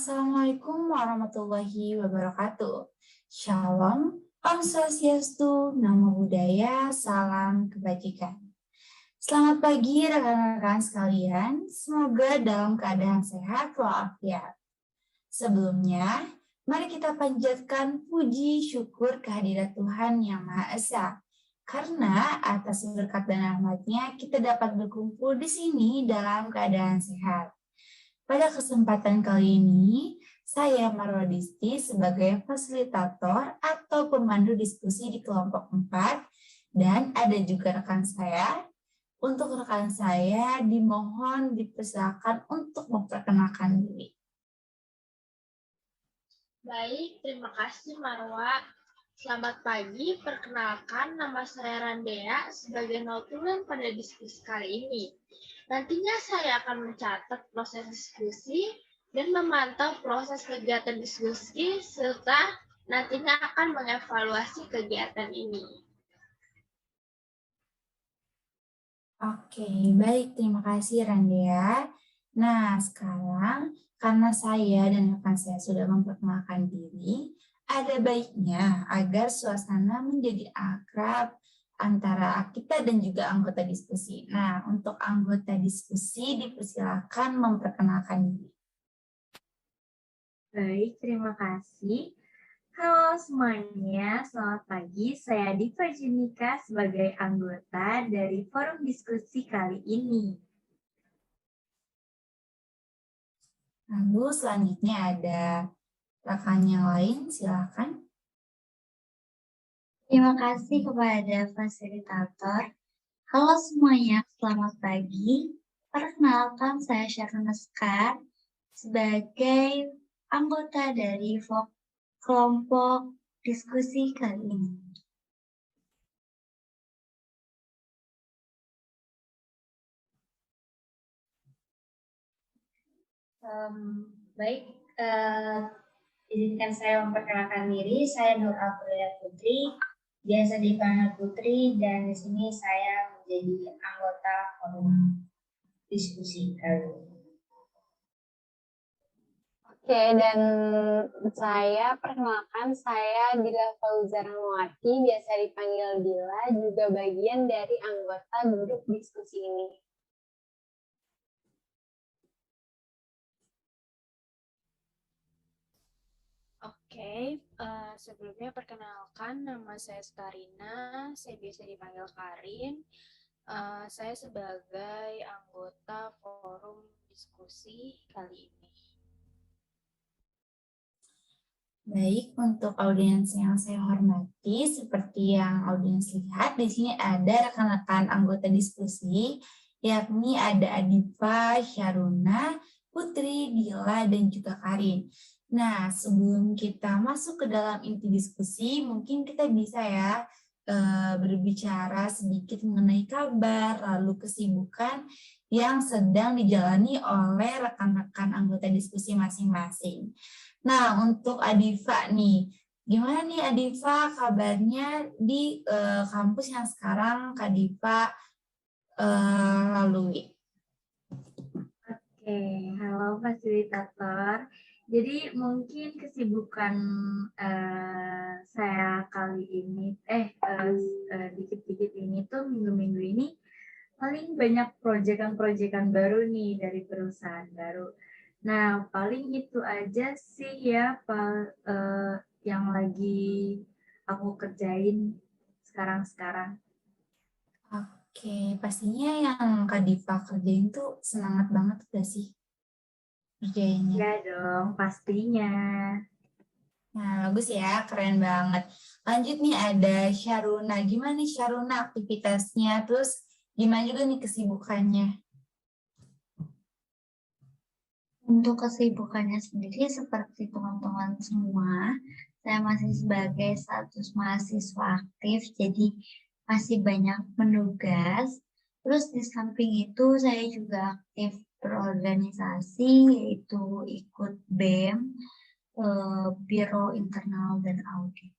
Assalamualaikum warahmatullahi wabarakatuh. Shalom, Om Swastiastu, Namo Buddhaya, salam kebajikan. Selamat pagi rekan-rekan sekalian, semoga dalam keadaan sehat walafiat. Sebelumnya, mari kita panjatkan puji syukur kehadirat Tuhan Yang Maha Esa. Karena atas berkat dan rahmat-Nya kita dapat berkumpul di sini dalam keadaan sehat. Pada kesempatan kali ini, saya Marwa Disti sebagai fasilitator atau pemandu diskusi di kelompok 4 dan ada juga rekan saya. Untuk rekan saya dimohon dipersilakan untuk memperkenalkan diri. Baik, terima kasih Marwa. Selamat pagi, perkenalkan nama saya Randea sebagai notulen pada diskusi kali ini. Nantinya saya akan mencatat proses diskusi dan memantau proses kegiatan diskusi serta nantinya akan mengevaluasi kegiatan ini. Oke, baik. Terima kasih Randea. Nah, sekarang karena saya dan rekan saya sudah memperkenalkan diri, ada baiknya agar suasana menjadi akrab antara kita dan juga anggota diskusi. Nah, untuk anggota diskusi dipersilakan memperkenalkan diri. Baik, terima kasih. Halo semuanya, selamat pagi. Saya Diva Jenika sebagai anggota dari forum diskusi kali ini. Lalu selanjutnya ada rekan yang lain, silakan. Terima kasih kepada fasilitator. Halo semuanya, selamat pagi. Perkenalkan saya Syaruna Sekar sebagai anggota dari kelompok diskusi kali ini. Izinkan saya memperkenalkan diri. Saya Nur Aprilia Putri, biasa dipanggil Putri, dan di sini saya menjadi anggota forum diskusi kali ini. Oke, dan saya perkenalkan saya Dila Fauzarahmawati, biasa dipanggil Dila, juga bagian dari anggota grup diskusi ini. Oke, sebelumnya perkenalkan nama saya Starina, saya biasa dipanggil Karin. Saya sebagai anggota forum diskusi kali ini. Baik, untuk audiens yang saya hormati, seperti yang audiens lihat, di sini ada rekan-rekan anggota diskusi, yakni ada Adifa, Syaruna, Putri, Dila, dan juga Karin. Nah, sebelum kita masuk ke dalam inti diskusi, mungkin kita bisa ya berbicara sedikit mengenai kabar, lalu kesibukan yang sedang dijalani oleh rekan-rekan anggota diskusi masing-masing. Nah, untuk Adifa nih, gimana nih Adifa kabarnya di kampus yang sekarang Kak Diva lalui? Oke, halo fasilitator. Jadi mungkin kesibukan saya kali ini, dikit-dikit ini tuh minggu-minggu ini paling banyak proyekan-proyekan baru nih dari perusahaan baru. Nah, paling itu aja sih ya yang lagi aku kerjain sekarang-sekarang. Oke, pastinya yang Kak Diva kerjain tuh semangat banget gak sih kerjainnya? Ya dong, pastinya. Nah, bagus ya, keren banget. Lanjut nih ada Syaruna. Gimana nih Syaruna aktivitasnya? Terus gimana juga nih kesibukannya? Untuk kesibukannya sendiri seperti teman-teman semua, saya masih sebagai status mahasiswa aktif, jadi masih banyak menugas. Terus di samping itu saya juga aktif berorganisasi, yaitu ikut BEM, Biro Internal dan Audit.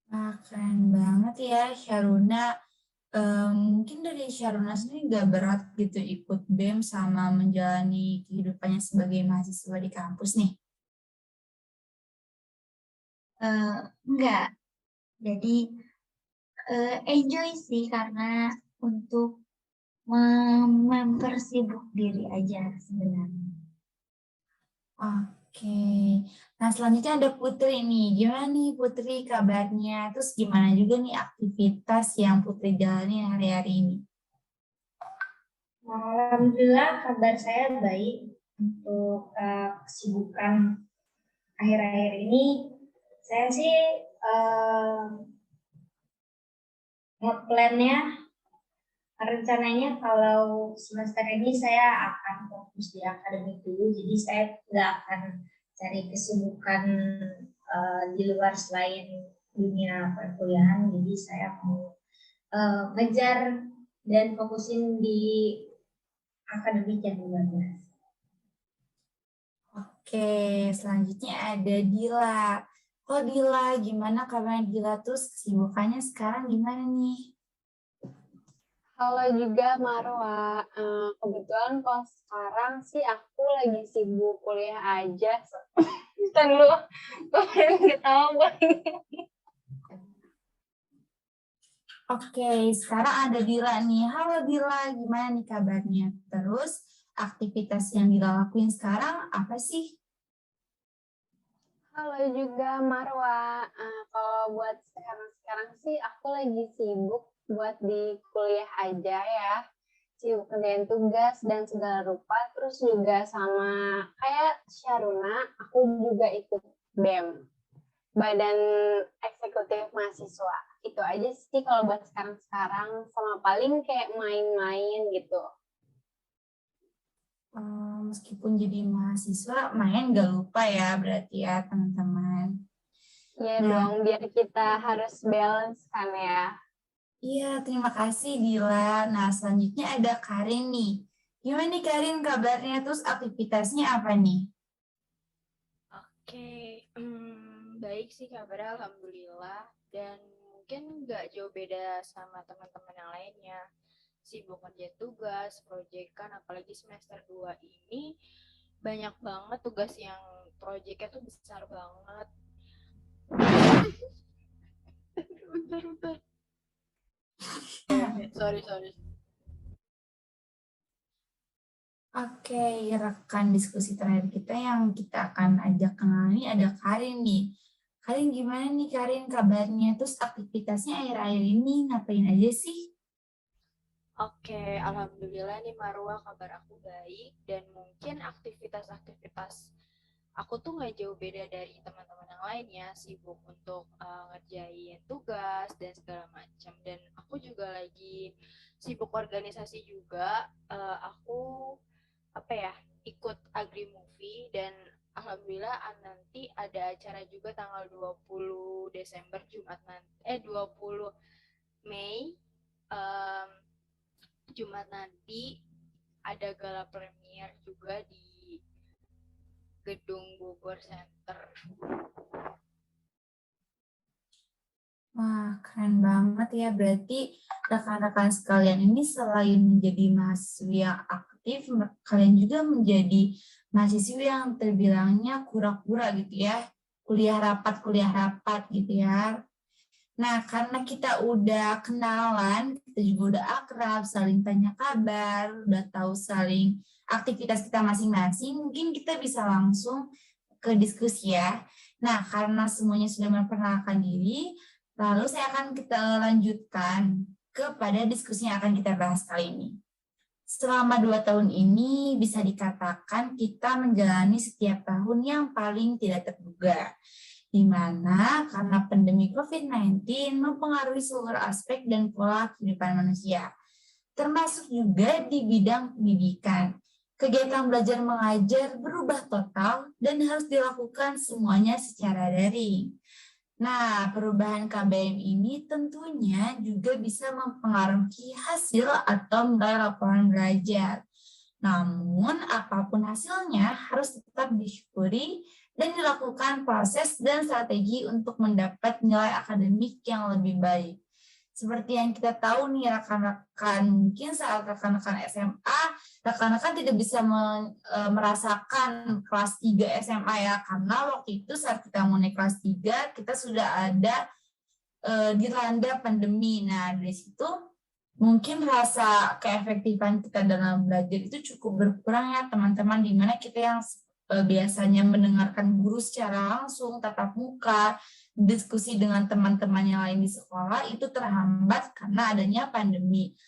Keren banget ya Syaruna Mungkin dari Sharuna sendiri nggak berat gitu ikut BEM sama menjalani kehidupannya sebagai mahasiswa di kampus nih? Enggak. Jadi enjoy sih karena untuk mempersibuk diri aja sebenarnya. Oke. Nah, selanjutnya ada Putri nih. Gimana nih Putri kabarnya? Terus gimana juga nih aktivitas yang Putri jalani hari-hari ini? Alhamdulillah kabar saya baik. Untuk kesibukan akhir-akhir ini, saya sih nge-plan-nya, rencananya kalau semester ini saya akan fokus di akademik dulu, jadi saya nggak akan cari kesibukan di luar selain dunia perkuliahan, jadi saya mau ngejar dan fokusin di akademik yang luar. Oke, selanjutnya ada Dila. Oh Dila, gimana kabarnya Dila? Terus kesibukannya sekarang gimana nih? Halo juga Marwa. Kebetulan kalau sekarang sih aku lagi sibuk kuliah aja. Ntar lu, kalian ketawa boleh. Oke, sekarang ada Dila nih. Halo Dila, gimana nih kabarnya? Terus aktivitas yang Dila lakuin sekarang apa sih? Halo juga Marwa. Kalau buat sekarang sih aku lagi sibuk buat di kuliah aja ya. Sibuk kerjain tugas dan segala rupa. Terus juga sama kayak Sharuna, aku juga ikut BEM, Badan Eksekutif Mahasiswa. Itu aja sih kalau buat sekarang-sekarang, sama paling kayak main-main gitu. Meskipun jadi mahasiswa, main gak lupa ya berarti ya teman-teman. Ya Nah, dong, biar kita harus balance kan ya. iya, terima kasih Dila. Nah, selanjutnya ada Karin nih. Gimana nih Karin kabarnya? Terus aktivitasnya apa nih? Oke, baik sih kabarnya alhamdulillah, dan mungkin nggak jauh beda sama teman-teman yang lainnya. Sibuk kerja tugas, proyekan, apalagi semester 2 ini banyak banget tugas yang proyeknya tuh besar banget. Bentar. Sorry. Oke, rekan diskusi terakhir kita yang kita akan ajak kenal ini ada Karin nih. Karin gimana nih Karin kabarnya? Terus aktivitasnya akhir-akhir ini ngapain aja sih? Oke, alhamdulillah nih Marwa, kabar aku baik, dan mungkin aktivitas aku tuh nggak jauh beda dari teman-teman yang lainnya, sibuk untuk ngerjain tugas dan segala macam. Dan aku juga lagi sibuk organisasi juga. Aku apa ya, ikut Agri Movie, dan alhamdulillah nanti ada acara juga tanggal 20 Desember Jumat nanti 20 Mei, em, Jumat nanti ada gala premier juga di Gedung Bogor Center. Wah, keren banget ya. Berarti rekan-rekan sekalian ini selain menjadi mahasiswa yang aktif, kalian juga menjadi mahasiswa yang terbilangnya kura-kura gitu ya. Kuliah rapat gitu ya. Nah, karena kita udah kenalan, kita juga udah akrab, saling tanya kabar, udah tahu saling aktivitas kita masing-masing, mungkin kita bisa langsung ke diskusi ya. Nah, karena semuanya sudah memperkenalkan diri, lalu saya akan kita lanjutkan kepada diskusi yang akan kita bahas kali ini. Selama 2 tahun ini bisa dikatakan kita menjalani setiap tahun yang paling tidak terduga, di mana karena pandemi COVID-19 mempengaruhi seluruh aspek dan pola kehidupan manusia, termasuk juga di bidang pendidikan. Kegiatan belajar mengajar berubah total dan harus dilakukan semuanya secara daring. Nah, perubahan KBM ini tentunya juga bisa mempengaruhi hasil atau nilai laporan belajar. Namun, apapun hasilnya harus tetap disyukuri dan dilakukan proses dan strategi untuk mendapat nilai akademik yang lebih baik. Seperti yang kita tahu nih rekan-rekan, mungkin saat rekan-rekan SMA, rekan-rekan tidak bisa merasakan kelas 3 SMA ya, karena waktu itu saat kita mau naik kelas 3, kita sudah ada dilanda pandemi. Nah, dari situ mungkin rasa keefektifan kita dalam belajar itu cukup berkurang ya teman-teman, di mana kita yang biasanya mendengarkan guru secara langsung, tatap muka, diskusi dengan teman-teman yang lain di sekolah itu terhambat karena adanya pandemi.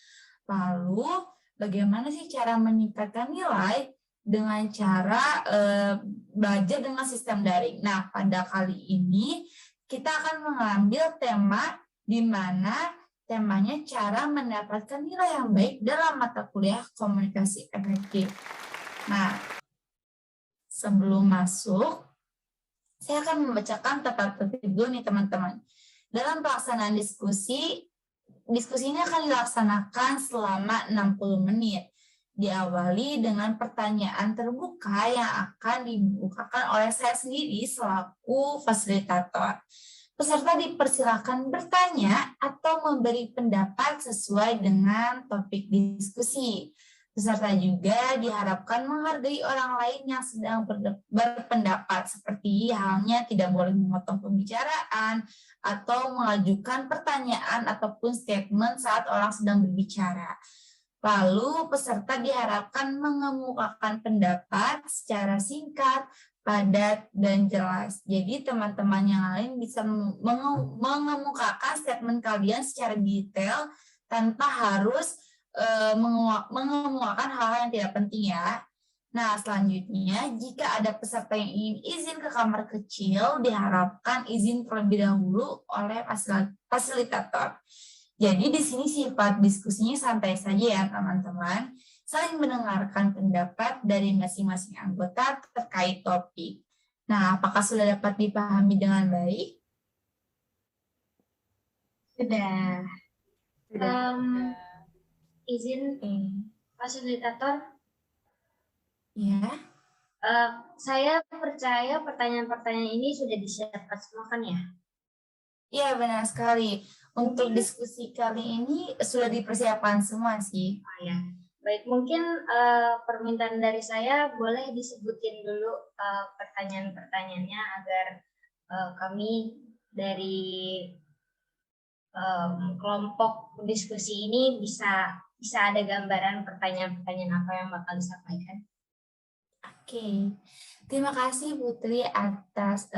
Lalu, bagaimana sih cara meningkatkan nilai dengan cara belajar dengan sistem daring? Nah, pada kali ini kita akan mengambil tema di mana temanya cara mendapatkan nilai yang baik dalam mata kuliah komunikasi efektif. Nah, sebelum masuk, saya akan membacakan tata tertib dulu nih teman-teman. Dalam pelaksanaan diskusi ini akan dilaksanakan selama 60 menit. Diawali dengan pertanyaan terbuka yang akan dibukakan oleh saya sendiri selaku fasilitator. Peserta dipersilakan bertanya atau memberi pendapat sesuai dengan topik diskusi. Peserta juga diharapkan menghargai orang lain yang sedang berpendapat, seperti halnya tidak boleh memotong pembicaraan atau mengajukan pertanyaan ataupun statement saat orang sedang berbicara. Lalu peserta diharapkan mengemukakan pendapat secara singkat, padat, dan jelas. Jadi teman-teman yang lain bisa mengemukakan statement kalian secara detail tanpa harus mengemukakan hal-hal yang tidak penting ya. Nah, selanjutnya jika ada peserta yang ingin izin ke kamar kecil, diharapkan izin terlebih dahulu oleh fasilitator. Jadi di sini sifat diskusinya santai saja ya teman-teman, saling mendengarkan pendapat dari masing-masing anggota terkait topik. Nah, apakah sudah dapat dipahami dengan baik? Sudah. Izin fasilitator. Ya. Saya percaya pertanyaan-pertanyaan ini sudah disiapkan semua kan ya? Iya, benar sekali. Untuk diskusi kali ini sudah dipersiapkan semua sih. Oh ya. Baik, mungkin permintaan dari saya boleh disebutin dulu pertanyaan-pertanyaannya agar kami dari kelompok diskusi ini bisa ada gambaran pertanyaan-pertanyaan apa yang bakal disampaikan. Oke, terima kasih Putri atas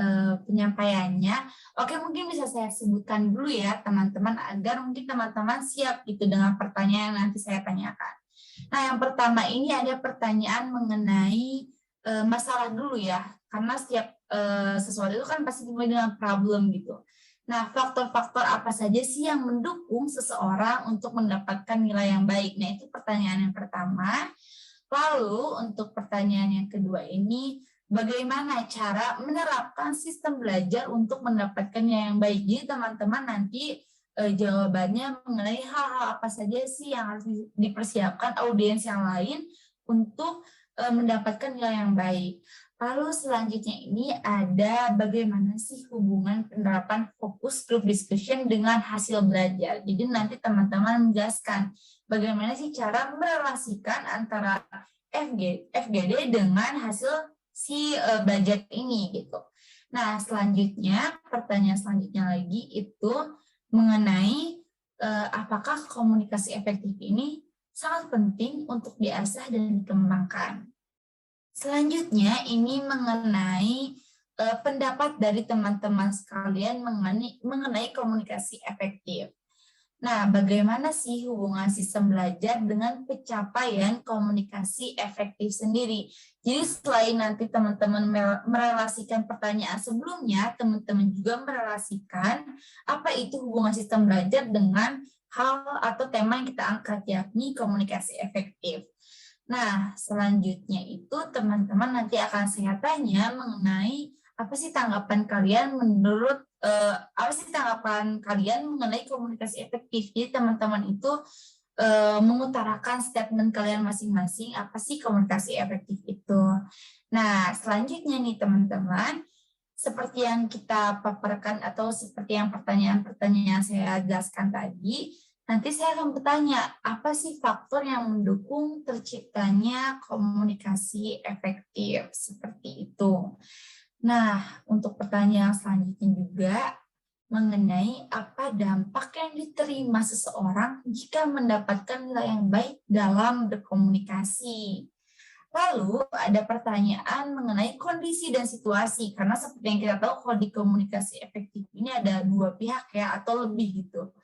penyampaiannya. Oke, mungkin bisa saya sebutkan dulu ya teman-teman agar mungkin teman-teman siap gitu dengan pertanyaan yang nanti saya tanyakan. Nah, yang pertama ini ada pertanyaan mengenai masalah dulu ya, karena setiap sesuatu itu kan pasti dimulai dengan problem gitu. Nah, faktor-faktor apa saja sih yang mendukung seseorang untuk mendapatkan nilai yang baik? Nah, itu pertanyaan yang pertama. Lalu untuk pertanyaan yang kedua ini, bagaimana cara menerapkan sistem belajar untuk mendapatkan nilai yang baik? Jadi teman-teman nanti jawabannya mengenai hal-hal apa saja sih yang harus dipersiapkan audiens yang lain untuk mendapatkan nilai yang baik. Lalu selanjutnya ini ada bagaimana sih hubungan penerapan fokus group discussion dengan hasil belajar. Jadi nanti teman-teman menjelaskan bagaimana sih cara merelasikan antara FGD dengan hasil si belajar ini gitu. Nah, selanjutnya pertanyaan selanjutnya lagi itu mengenai apakah komunikasi efektif ini sangat penting untuk diasah dan dikembangkan. Selanjutnya ini mengenai pendapat dari teman-teman sekalian mengenai komunikasi efektif. Nah, bagaimana sih hubungan sistem belajar dengan pencapaian komunikasi efektif sendiri? Jadi selain nanti teman-teman merelasikan pertanyaan sebelumnya, teman-teman juga merelasikan apa itu hubungan sistem belajar dengan hal atau tema yang kita angkat, yakni komunikasi efektif. Nah, selanjutnya itu teman-teman nanti akan saya tanya mengenai apa sih tanggapan kalian mengenai komunikasi efektif. Jadi teman-teman itu mengutarakan statement kalian masing-masing apa sih komunikasi efektif itu. Nah, selanjutnya nih teman-teman, seperti yang kita paparkan atau seperti yang pertanyaan-pertanyaan saya jelaskan tadi, nanti saya akan bertanya, apa sih faktor yang mendukung terciptanya komunikasi efektif seperti itu. Nah, untuk pertanyaan selanjutnya juga mengenai apa dampak yang diterima seseorang jika mendapatkan nilai yang baik dalam berkomunikasi. Lalu ada pertanyaan mengenai kondisi dan situasi, karena seperti yang kita tahu kalau di komunikasi efektif ini ada dua pihak ya, atau lebih gitu.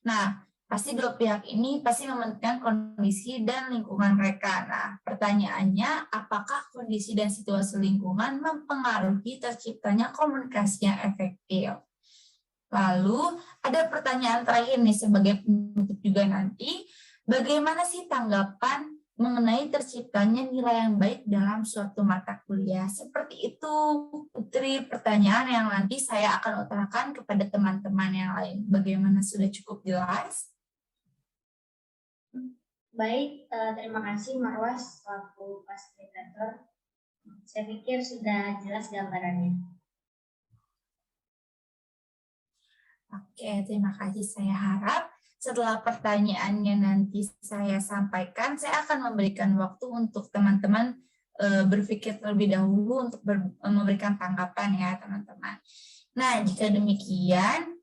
Nah, pasti dua pihak ini pasti mementingkan kondisi dan lingkungan mereka. Nah, pertanyaannya, apakah kondisi dan situasi lingkungan mempengaruhi terciptanya komunikasi yang efektif? Lalu ada pertanyaan terakhir nih sebagai penutup juga nanti, bagaimana sih tanggapan mengenai terciptanya nilai yang baik dalam suatu mata kuliah? Seperti itu, Putri, pertanyaan yang nanti saya akan utarakan kepada teman-teman yang lain. Bagaimana, sudah cukup jelas? Baik, terima kasih Marwah selaku fasilitator. Saya pikir sudah jelas gambarannya. Oke, terima kasih. Saya harap setelah pertanyaannya nanti saya sampaikan, saya akan memberikan waktu untuk teman-teman berpikir terlebih dahulu untuk memberikan tanggapan ya teman-teman. Nah, jika demikian,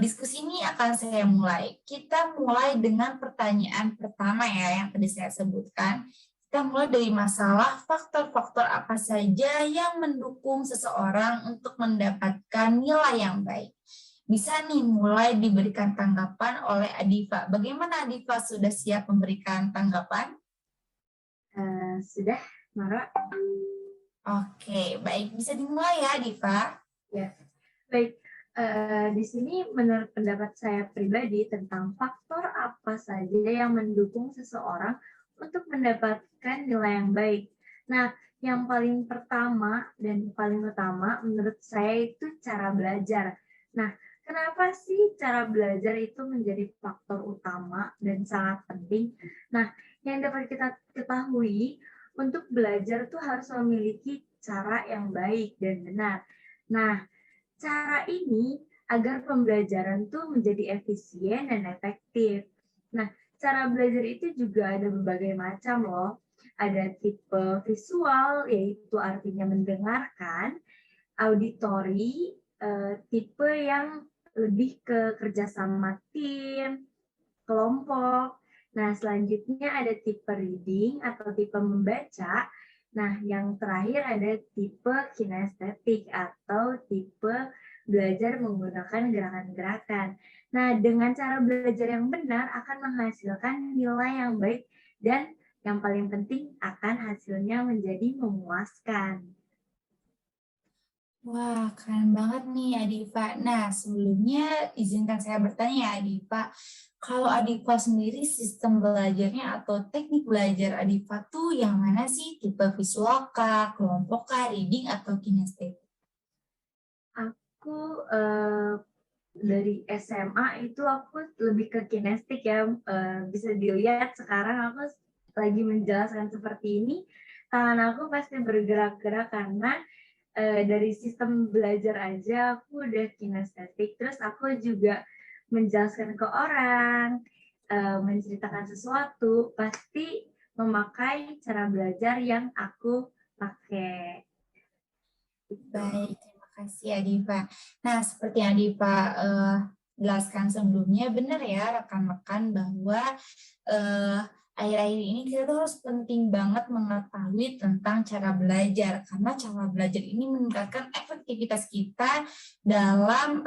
diskusi ini akan saya mulai. Kita mulai dengan pertanyaan pertama ya yang tadi saya sebutkan. Kita mulai dari masalah faktor-faktor apa saja yang mendukung seseorang untuk mendapatkan nilai yang baik. Bisa nih mulai diberikan tanggapan oleh Adifa. Bagaimana Adifa, sudah siap memberikan tanggapan? Sudah, Marwa. Oke, baik. Bisa dimulai ya, Adifa? Ya, baik. Di sini menurut pendapat saya pribadi tentang faktor apa saja yang mendukung seseorang untuk mendapatkan nilai yang baik. Nah, yang paling pertama dan paling utama menurut saya itu cara belajar. Nah, kenapa sih cara belajar itu menjadi faktor utama dan sangat penting? Nah, yang dapat kita ketahui, untuk belajar tuh harus memiliki cara yang baik dan benar. Nah, cara ini agar pembelajaran tuh menjadi efisien dan efektif. Nah, cara belajar itu juga ada berbagai macam loh. Ada tipe visual, yaitu artinya mendengarkan, auditori, tipe yang lebih ke kerjasama tim, kelompok. Nah, selanjutnya ada tipe reading atau tipe membaca. Nah, yang terakhir ada tipe kinestetik atau tipe belajar menggunakan gerakan-gerakan. Nah, dengan cara belajar yang benar akan menghasilkan nilai yang baik dan yang paling penting akan hasilnya menjadi memuaskan. Wah, keren banget nih Adifa. Nah, sebelumnya izinkan saya bertanya ya Adifa, kalau Adifa sendiri sistem belajarnya atau teknik belajar Adifa tuh yang mana sih? Tipe visual kah, kelompok kah, reading atau kinestetik? Aku dari SMA itu aku lebih ke kinestik ya. Bisa dilihat sekarang aku lagi menjelaskan seperti ini, tangan aku pasti bergerak-gerak karena dari sistem belajar aja aku udah kinestetik. Terus aku juga menjelaskan ke orang, menceritakan sesuatu, pasti memakai cara belajar yang aku pakai. Baik, terima kasih Adifa. Nah, seperti yang Adifa jelaskan sebelumnya, benar ya rekan-rekan bahwa akhir-akhir ini kita tuh harus penting banget mengetahui tentang cara belajar, karena cara belajar ini meningkatkan efektivitas kita dalam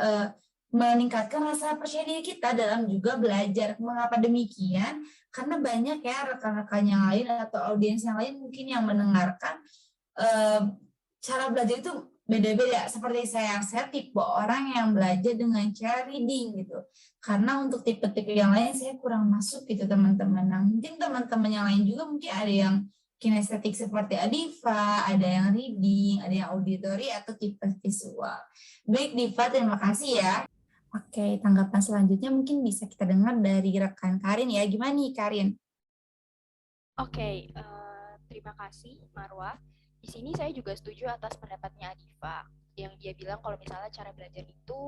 meningkatkan rasa percaya diri kita dalam juga belajar. Mengapa demikian? Karena banyak ya rekan-rekan yang lain atau audiens yang lain mungkin yang mendengarkan cara belajar itu beda-beda. Seperti saya tipe orang yang belajar dengan cara reading gitu. Karena untuk tipe-tipe yang lain saya kurang masuk gitu teman-teman. Nah, mungkin teman-teman yang lain juga mungkin ada yang kinestetik seperti Adifa, ada yang reading, ada yang auditory atau tipe visual. Baik Diva, terima kasih ya. Oke, tanggapan selanjutnya mungkin bisa kita dengar dari rekan Karin ya. Gimana nih Karin? Oke, terima kasih Marwa. Di sini saya juga setuju atas pendapatnya Adifa. yang dia bilang kalau misalnya cara belajar itu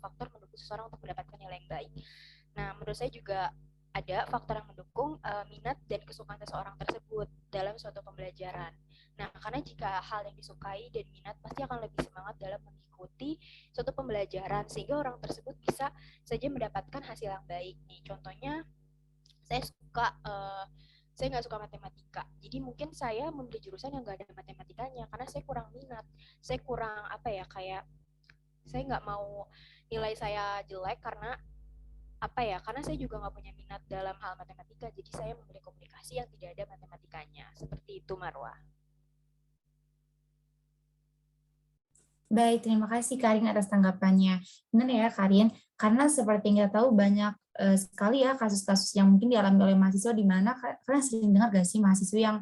faktor mendukung seseorang untuk mendapatkan nilai yang baik. Nah, menurut saya juga ada faktor yang mendukung minat dan kesukaan seseorang tersebut dalam suatu pembelajaran. Nah, karena jika hal yang disukai dan minat pasti akan lebih semangat dalam mengikuti suatu pembelajaran sehingga orang tersebut bisa saja mendapatkan hasil yang baik. Nih, contohnya saya nggak suka matematika. Jadi mungkin saya memilih jurusan yang nggak ada matematikanya karena saya kurang minat. Saya kurang kayak saya nggak mau nilai saya jelek karena karena saya juga nggak punya minat dalam hal matematika. Jadi saya memilih komunikasi yang tidak ada matematikanya. Seperti itu, Marwa. Baik, terima kasih Karin atas tanggapannya. Benar ya Karin, karena seperti yang kita tahu banyak sekali ya kasus-kasus yang mungkin dialami oleh mahasiswa di mana kalian sering dengar gak sih mahasiswa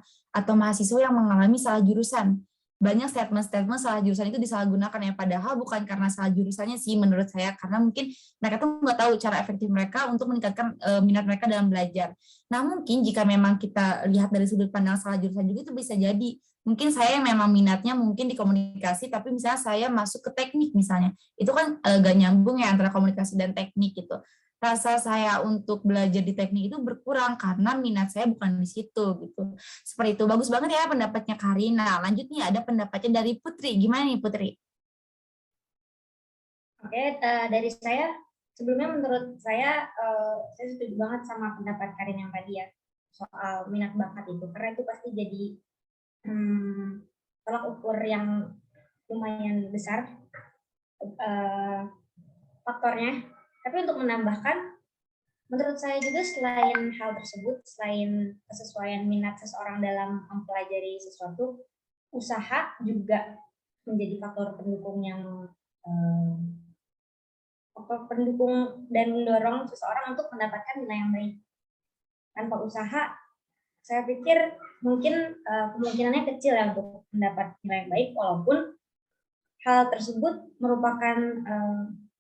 yang mengalami salah jurusan. Banyak statement-statement salah jurusan itu disalahgunakan ya, padahal bukan karena salah jurusannya sih menurut saya, karena mungkin mereka tuh nggak tahu cara efektif mereka untuk meningkatkan minat mereka dalam belajar. Nah mungkin jika memang kita lihat dari sudut pandang salah jurusan juga itu bisa jadi mungkin saya memang minatnya mungkin di komunikasi, tapi misalnya saya masuk ke teknik misalnya, itu kan gak nyambung ya antara komunikasi dan teknik gitu. Rasa saya untuk belajar di teknik itu berkurang karena minat saya bukan di situ gitu. Seperti itu. Bagus banget ya pendapatnya Karina. Lanjut nih ada pendapatnya dari Putri. Gimana nih Putri? Oke, dari saya sebelumnya menurut saya setuju banget sama pendapat Karin yang tadi ya soal minat bakat itu, karena itu pasti jadi tolak ukur yang lumayan besar faktornya. Tapi untuk menambahkan, menurut saya juga selain hal tersebut, selain kesesuaian minat seseorang dalam mempelajari sesuatu, usaha juga menjadi faktor pendukung dan mendorong seseorang untuk mendapatkan nilai yang baik. Tanpa usaha, saya pikir mungkin kemungkinannya kecil ya untuk mendapat nilai yang baik, walaupun hal tersebut merupakan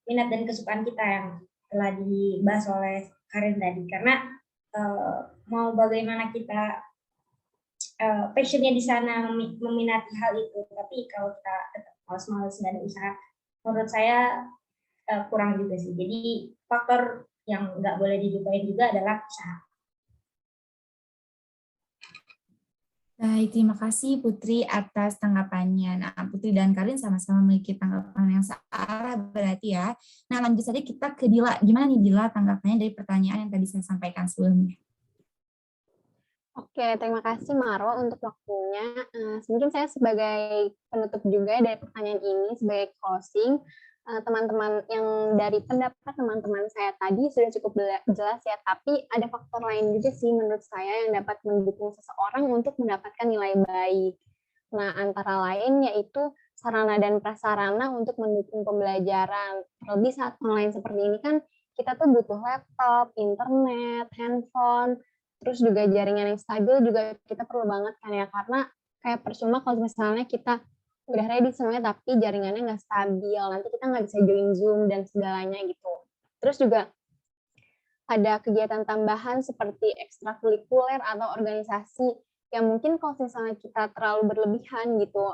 minat dan kesukaan kita yang telah dibahas oleh Karin tadi. Karena mau bagaimana kita passionnya di sana meminati hal itu, tapi kalau kita tetap malas-malas nggak ada usaha, menurut saya kurang juga sih. Jadi faktor yang nggak boleh dilupain juga adalah usaha. Baik, terima kasih Putri atas tanggapannya. Nah, Putri dan Karin sama-sama memiliki tanggapan yang searah berarti ya. Nah, lanjut saja kita ke Dila. Gimana nih Dila tanggapannya dari pertanyaan yang tadi saya sampaikan sebelumnya? Oke, terima kasih Marwa untuk waktunya. Mungkin saya sebagai penutup juga dari pertanyaan ini, sebagai closing, teman-teman yang dari pendapat teman-teman saya tadi sudah cukup jelas ya, tapi ada faktor lain juga sih menurut saya yang dapat mendukung seseorang untuk mendapatkan nilai baik. Nah, antara lain yaitu sarana dan prasarana untuk mendukung pembelajaran. Terlebih saat online seperti ini kan kita tuh butuh laptop, internet, handphone, terus juga jaringan yang stabil juga kita perlu banget kan ya, karena kayak percuma kalau misalnya kita udah ready semuanya tapi jaringannya nggak stabil, nanti kita nggak bisa join Zoom dan segalanya gitu. Terus juga ada kegiatan tambahan seperti ekstrakurikuler atau organisasi yang mungkin kalau misalnya kita terlalu berlebihan gitu,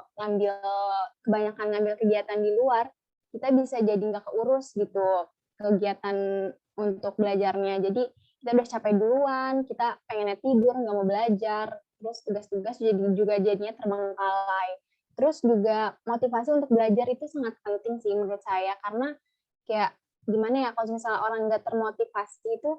kebanyakan ngambil kegiatan di luar, kita bisa jadi nggak keurus gitu kegiatan untuk belajarnya. Jadi kita udah capek duluan, kita pengennya tidur, nggak mau belajar, terus tugas-tugas juga jadinya terbengkalai. Terus juga motivasi untuk belajar itu sangat penting sih menurut saya, karena kayak gimana ya kalau misalnya orang nggak termotivasi itu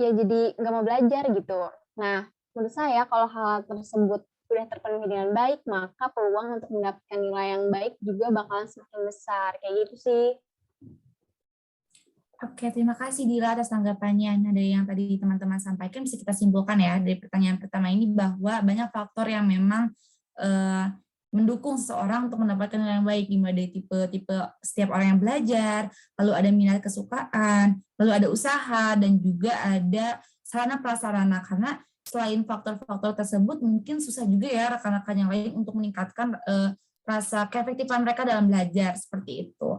ya jadi nggak mau belajar gitu. Nah, menurut saya kalau hal tersebut sudah terpenuhi dengan baik, maka peluang untuk mendapatkan nilai yang baik juga bakalan semakin besar. Kayak gitu sih. Oke, terima kasih Dila atas tanggapannya. Nah, dari yang tadi teman-teman sampaikan bisa kita simpulkan ya dari pertanyaan pertama ini bahwa banyak faktor yang memang mendukung seseorang untuk mendapatkan nilai yang baik, dimulai dari tipe setiap orang yang belajar, lalu ada minat kesukaan, lalu ada usaha, dan juga ada sarana prasarana. Karena selain faktor-faktor tersebut, mungkin susah juga ya rekan-rekan yang lain untuk meningkatkan rasa keefektifan mereka dalam belajar, seperti itu.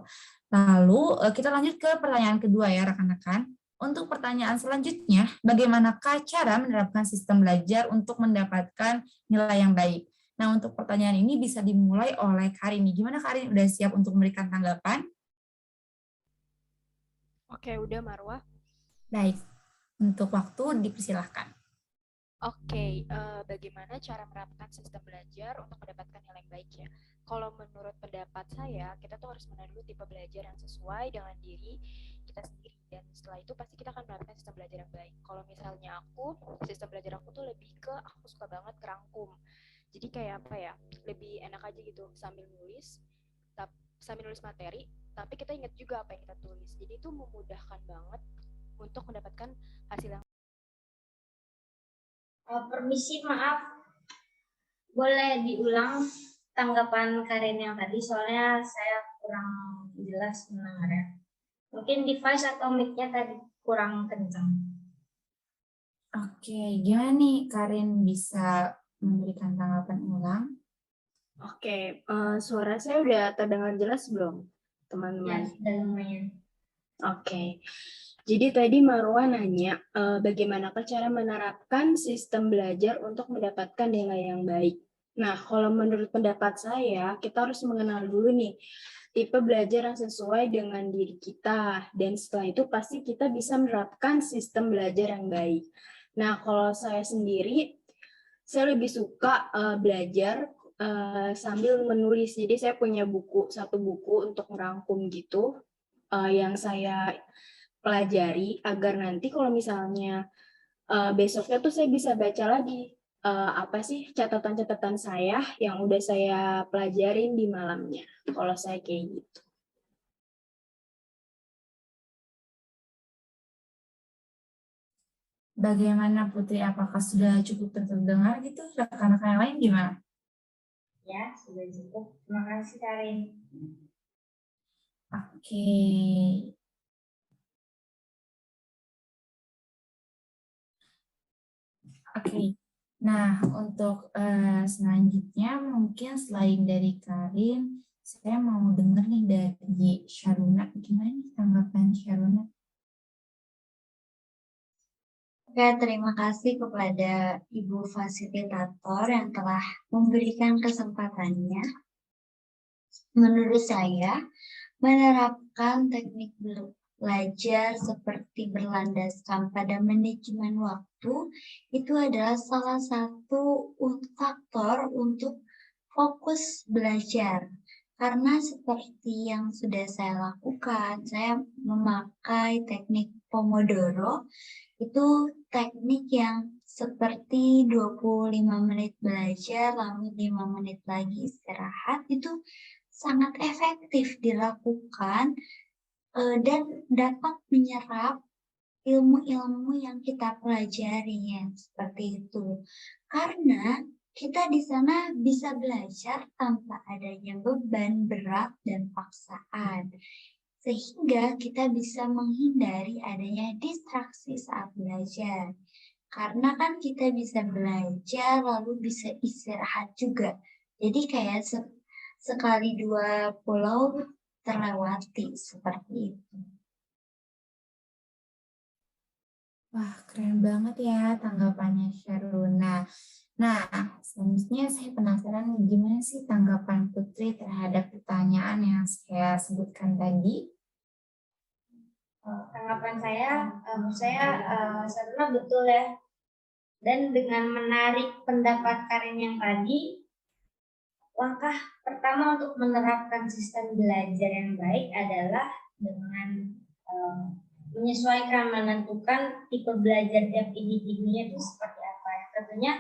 Lalu kita lanjut ke pertanyaan kedua ya rekan-rekan. Untuk pertanyaan selanjutnya, bagaimanakah cara menerapkan sistem belajar untuk mendapatkan nilai yang baik? Nah, untuk pertanyaan ini bisa dimulai oleh Karin. Gimana Karin? Udah siap untuk memberikan tanggapan? Oke, udah Marwa. Baik, untuk waktu dipersilahkan. Oke, bagaimana cara menerapkan sistem belajar untuk mendapatkan nilai yang baik ya? Kalau menurut pendapat saya, kita tuh harus mengenal dulu tipe belajar yang sesuai dengan diri kita sendiri. Dan setelah itu pasti kita akan menerapkan sistem belajar yang baik. Kalau misalnya sistem belajar aku tuh lebih ke, aku suka banget kerangkum. Jadi kayak apa ya, lebih enak aja gitu sambil nulis materi, tapi kita ingat juga apa yang kita tulis. Jadi itu memudahkan banget untuk mendapatkan hasil yang Permisi, maaf, boleh diulang tanggapan Karin yang tadi, soalnya saya kurang jelas mendengarnya. Mungkin device atau mic-nya tadi kurang kencang. Oke, gimana nih Karin bisa memberikan tanggapan ulang? Oke, suara saya udah terdengar jelas belum, Ya, teman-teman? sudah lumayan. Oke, jadi tadi Marwa nanya bagaimana cara menerapkan sistem belajar untuk mendapatkan nilai yang baik. Nah, kalau menurut pendapat saya, kita harus mengenal dulu nih tipe belajar yang sesuai dengan diri kita, dan setelah itu pasti kita bisa menerapkan sistem belajar yang baik. Nah, kalau saya sendiri, saya lebih suka belajar sambil menulis. Jadi saya punya satu buku untuk merangkum gitu yang saya pelajari agar nanti kalau misalnya besoknya tuh saya bisa baca lagi apa sih catatan-catatan saya yang udah saya pelajarin di malamnya. Kalau saya kayak gitu. Bagaimana Putri? Apakah sudah cukup terdengar gitu? Rekan-rekan yang lain gimana? Ya, sudah cukup. Terima kasih, Karin. Oke. Oke. Nah, untuk selanjutnya mungkin selain dari Karin, saya mau dengar nih dari Syaruna. Gimana nih tanggapan Syaruna? Oke, terima kasih kepada Ibu Fasilitator yang telah memberikan kesempatannya. Menurut saya, menerapkan teknik belajar seperti berlandaskan pada manajemen waktu itu adalah salah satu faktor untuk fokus belajar. Karena seperti yang sudah saya lakukan, saya memakai teknik Pomodoro. Itu teknik yang seperti 25 menit belajar, lalu 5 menit lagi istirahat. Itu sangat efektif dilakukan dan dapat menyerap ilmu-ilmu yang kita pelajari ya, seperti itu. Karena kita di sana bisa belajar tanpa adanya beban berat dan paksaan. Sehingga kita bisa menghindari adanya distraksi saat belajar. Karena kan kita bisa belajar lalu bisa istirahat juga. Jadi kayak sekali dua pulau terlewati seperti itu. Wah, keren banget ya tanggapannya Syaruna. Nah, selanjutnya saya penasaran gimana sih tanggapan Putri terhadap pertanyaan yang saya sebutkan tadi? Tanggapan saya sebenarnya betul ya. Dan dengan menarik pendapat Karin yang tadi, langkah pertama untuk menerapkan sistem belajar yang baik adalah dengan menyesuaikan, menentukan tipe belajar tiap individunya itu seperti apa. Tentunya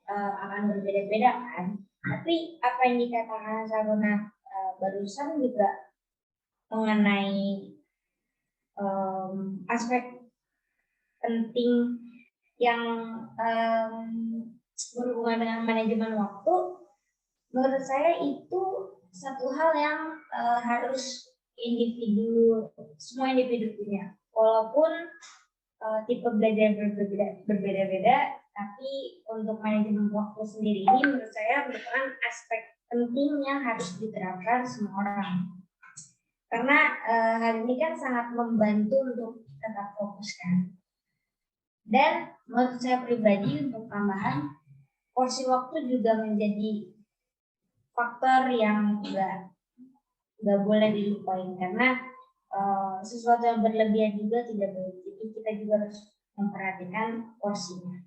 akan berbeda-beda kan. Tapi apa yang dikatakan Saruna barusan juga mengenai aspek penting yang berhubungan dengan manajemen waktu. Menurut saya itu satu hal yang harus semua individu punya. Walaupun tipe belajar berbeda-beda, tapi untuk manajemen waktu sendiri ini menurut saya merupakan aspek penting yang harus diterapkan semua orang. Karena hal ini kan sangat membantu untuk tetap fokus kan. Dan menurut saya pribadi untuk tambahan, porsi waktu juga menjadi faktor yang nggak boleh dilupain karena sesuatu yang berlebihan juga tidak baik. Jadi kita juga harus memperhatikan porsinya.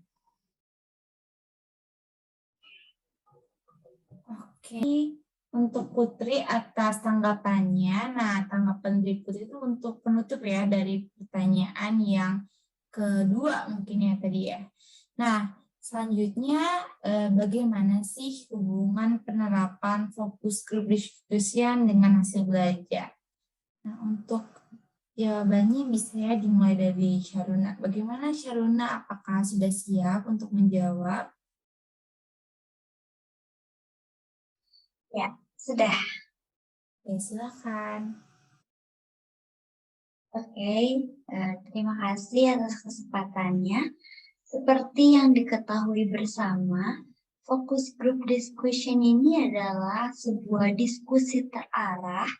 Oke, untuk Putri atas tanggapannya. Nah, tanggapan dari Putri itu untuk penutup ya dari pertanyaan yang kedua mungkin ya tadi ya. Nah, selanjutnya bagaimana sih hubungan penerapan fokus group discussion dengan hasil belajar? Nah, untuk jawabannya bisa ya dimulai dari Syaruna. Bagaimana Syaruna? Apakah sudah siap untuk menjawab? Ya, sudah. Ya, silakan. Oke, terima kasih atas kesempatannya. Seperti yang diketahui bersama, fokus group discussion ini adalah sebuah diskusi terarah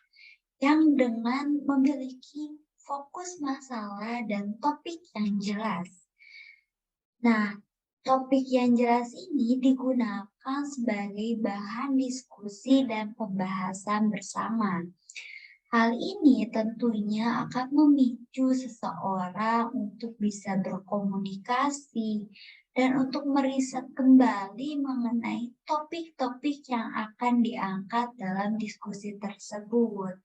yang dengan memiliki fokus masalah dan topik yang jelas. Nah, topik yang jelas ini digunakan sebagai bahan diskusi dan pembahasan bersama. Hal ini tentunya akan memicu seseorang untuk bisa berkomunikasi dan untuk meriset kembali mengenai topik-topik yang akan diangkat dalam diskusi tersebut.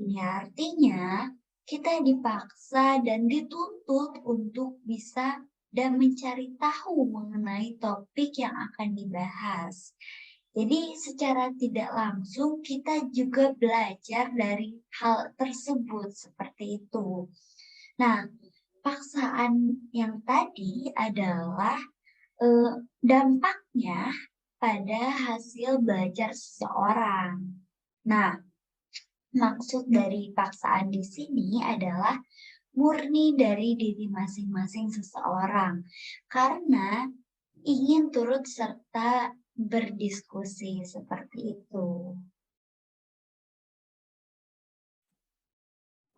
Ini artinya kita dipaksa dan dituntut untuk bisa dan mencari tahu mengenai topik yang akan dibahas. Jadi secara tidak langsung kita juga belajar dari hal tersebut seperti itu. Nah, paksaan yang tadi adalah dampaknya pada hasil belajar seseorang. Nah, maksud dari paksaan di sini adalah murni dari diri masing-masing seseorang karena ingin turut serta berdiskusi seperti itu.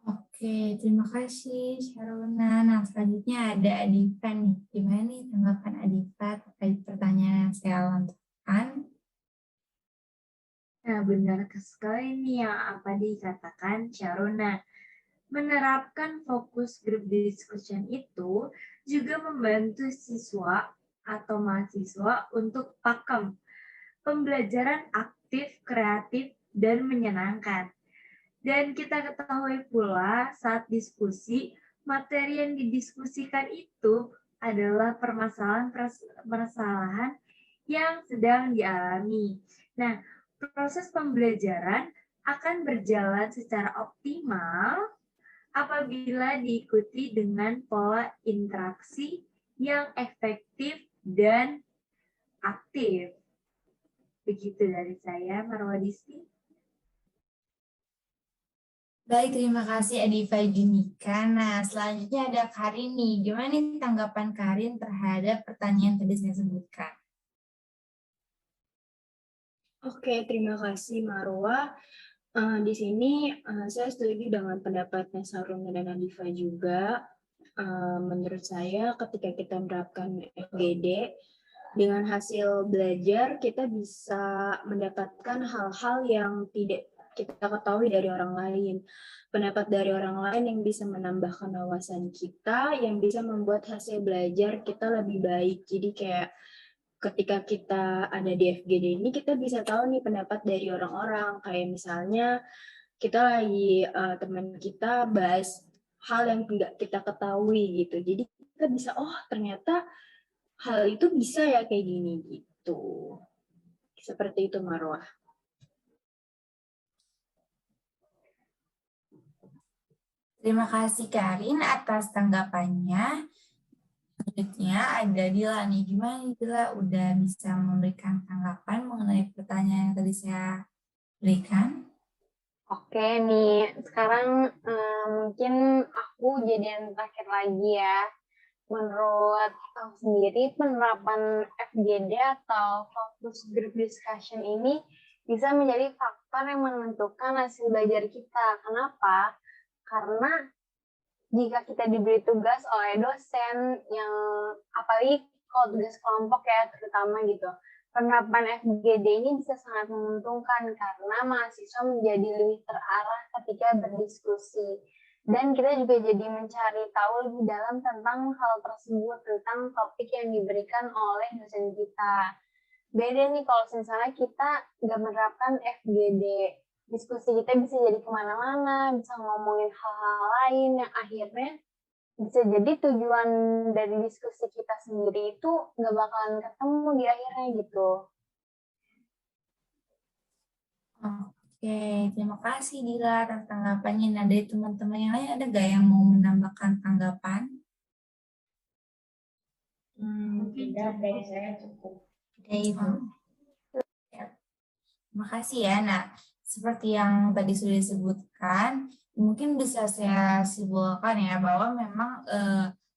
Oke, terima kasih Syaruna. Nah, selanjutnya ada Adifa nih. Gimana nih tanggapan Adifa terkait pertanyaan yang saya lontarkan? Nah, benar sekali nih yang apa dikatakan Syaruna. Menerapkan fokus group discussion itu juga membantu siswa atau mahasiswa untuk pakem, pembelajaran aktif, kreatif, dan menyenangkan. Dan kita ketahui pula saat diskusi, materi yang didiskusikan itu adalah permasalahan yang sedang dialami. Nah, proses pembelajaran akan berjalan secara optimal apabila diikuti dengan pola interaksi yang efektif dan aktif. Begitu dari saya, Marwa Disti. Baik, terima kasih Adifa Junika. Nah, selanjutnya ada Karin nih. Gimana nih tanggapan Karin terhadap pertanyaan tadi saya sebutkan? Oke, terima kasih Marwa. Di sini saya setuju dengan pendapatnya Saruna dan Adifa juga. Menurut saya ketika kita menerapkan FGD, dengan hasil belajar kita bisa mendapatkan hal-hal yang tidak kita ketahui dari orang lain. Pendapat dari orang lain yang bisa menambahkan wawasan kita, yang bisa membuat hasil belajar kita lebih baik. Jadi kayak ketika kita ada di FGD ini, kita bisa tahu nih pendapat dari orang-orang. Kayak misalnya kita lagi teman kita bahas hal yang tidak kita ketahui gitu. Jadi kita bisa, oh ternyata hal itu bisa ya kayak gini gitu. Seperti itu Marwah. Terima kasih Karin atas tanggapannya. Selanjutnya ada Dila nih. Gimana nih Dila udah bisa memberikan tanggapan mengenai pertanyaan yang tadi saya berikan? Oke nih, sekarang mungkin aku jadi yang terakhir lagi ya. Menurut aku sendiri, penerapan FGD atau Focus Group Discussion ini bisa menjadi faktor yang menentukan hasil belajar kita. Kenapa? Karena jika kita diberi tugas oleh dosen yang apalagi kalau tugas kelompok ya terutama gitu, Penerapan FGD ini bisa sangat menguntungkan karena mahasiswa menjadi lebih terarah ketika berdiskusi. Dan kita juga jadi mencari tahu lebih dalam tentang hal tersebut, tentang topik yang diberikan oleh dosen kita. Beda nih kalau misalnya kita nggak menerapkan FGD. Diskusi kita bisa jadi kemana-mana, bisa ngomongin hal-hal lain yang akhirnya bisa jadi tujuan dari diskusi kita sendiri itu nggak bakalan ketemu di akhirnya gitu. Oke, terima kasih Dila atas tanggapannya. Nah, dari teman-teman yang lain ada nggak yang mau menambahkan tanggapan? Tidak, dari saya cukup. Oke, Ibu. Ya, terima kasih ya. Nah, seperti yang tadi sudah disebutkan, mungkin bisa saya simpulkan ya bahwa memang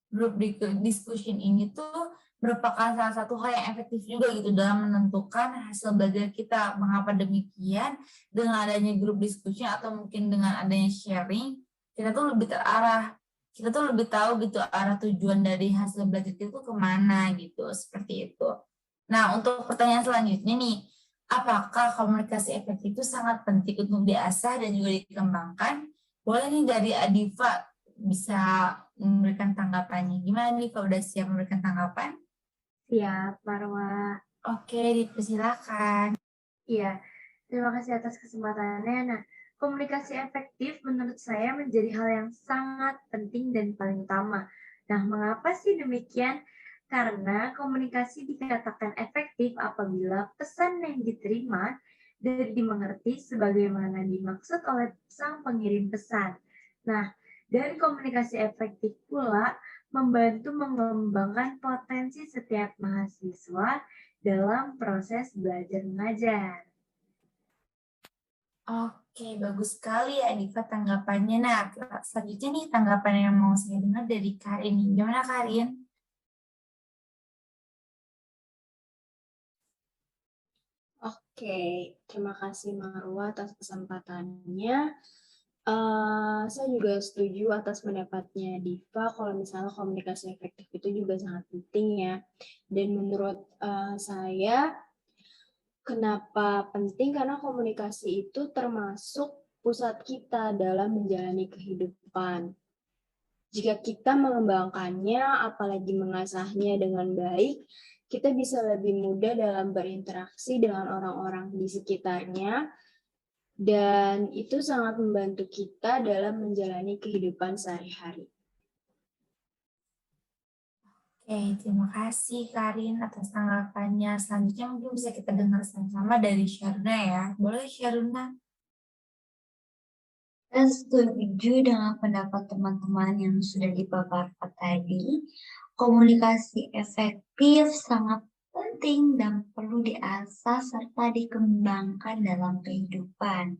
grup discussion ini tuh merupakan salah satu hal yang efektif juga gitu dalam menentukan hasil belajar kita. Mengapa demikian? Dengan adanya grup discussion atau mungkin dengan adanya sharing, kita tuh lebih terarah. Kita tuh lebih tahu gitu arah tujuan dari hasil belajar kita tuh kemana gitu, seperti itu. Nah, untuk pertanyaan selanjutnya nih, apakah komunikasi efektif itu sangat penting untuk diasah dan juga dikembangkan? Boleh nih dari Adifa bisa memberikan tanggapannya. Gimana nih kalau udah siap memberikan tanggapan? Siap, Marwa. Oke, dipersilakan. Iya, terima kasih atas kesempatannya. Nah, komunikasi efektif menurut saya menjadi hal yang sangat penting dan paling utama. Nah, mengapa sih demikian? Karena komunikasi dikatakan efektif apabila pesan yang diterima dan dimengerti sebagaimana dimaksud oleh sang pengirim pesan. Nah, dari komunikasi efektif pula membantu mengembangkan potensi setiap mahasiswa dalam proses belajar mengajar. Oke, bagus sekali ya Adifa tanggapannya. Nah, selanjutnya nih tanggapan yang mau saya dengar dari Karin nih. Gimana Karin? Oke, terima kasih Marwa atas kesempatannya. Saya juga setuju atas pendapatnya Diva kalau misalnya komunikasi efektif itu juga sangat penting ya. Dan menurut saya, kenapa penting? Karena komunikasi itu termasuk pusat kita dalam menjalani kehidupan. Jika kita mengembangkannya, apalagi mengasahnya dengan baik, kita bisa lebih mudah dalam berinteraksi dengan orang-orang di sekitarnya, dan itu sangat membantu kita dalam menjalani kehidupan sehari-hari. Oke, terima kasih Karin atas tanggapannya. Selanjutnya mungkin bisa kita dengar sama-sama dari Sharuna ya. Boleh Sharuna? Saya setuju dengan pendapat teman-teman yang sudah dipaparkan tadi. Komunikasi efektif sangat penting dan perlu diasah serta dikembangkan dalam kehidupan.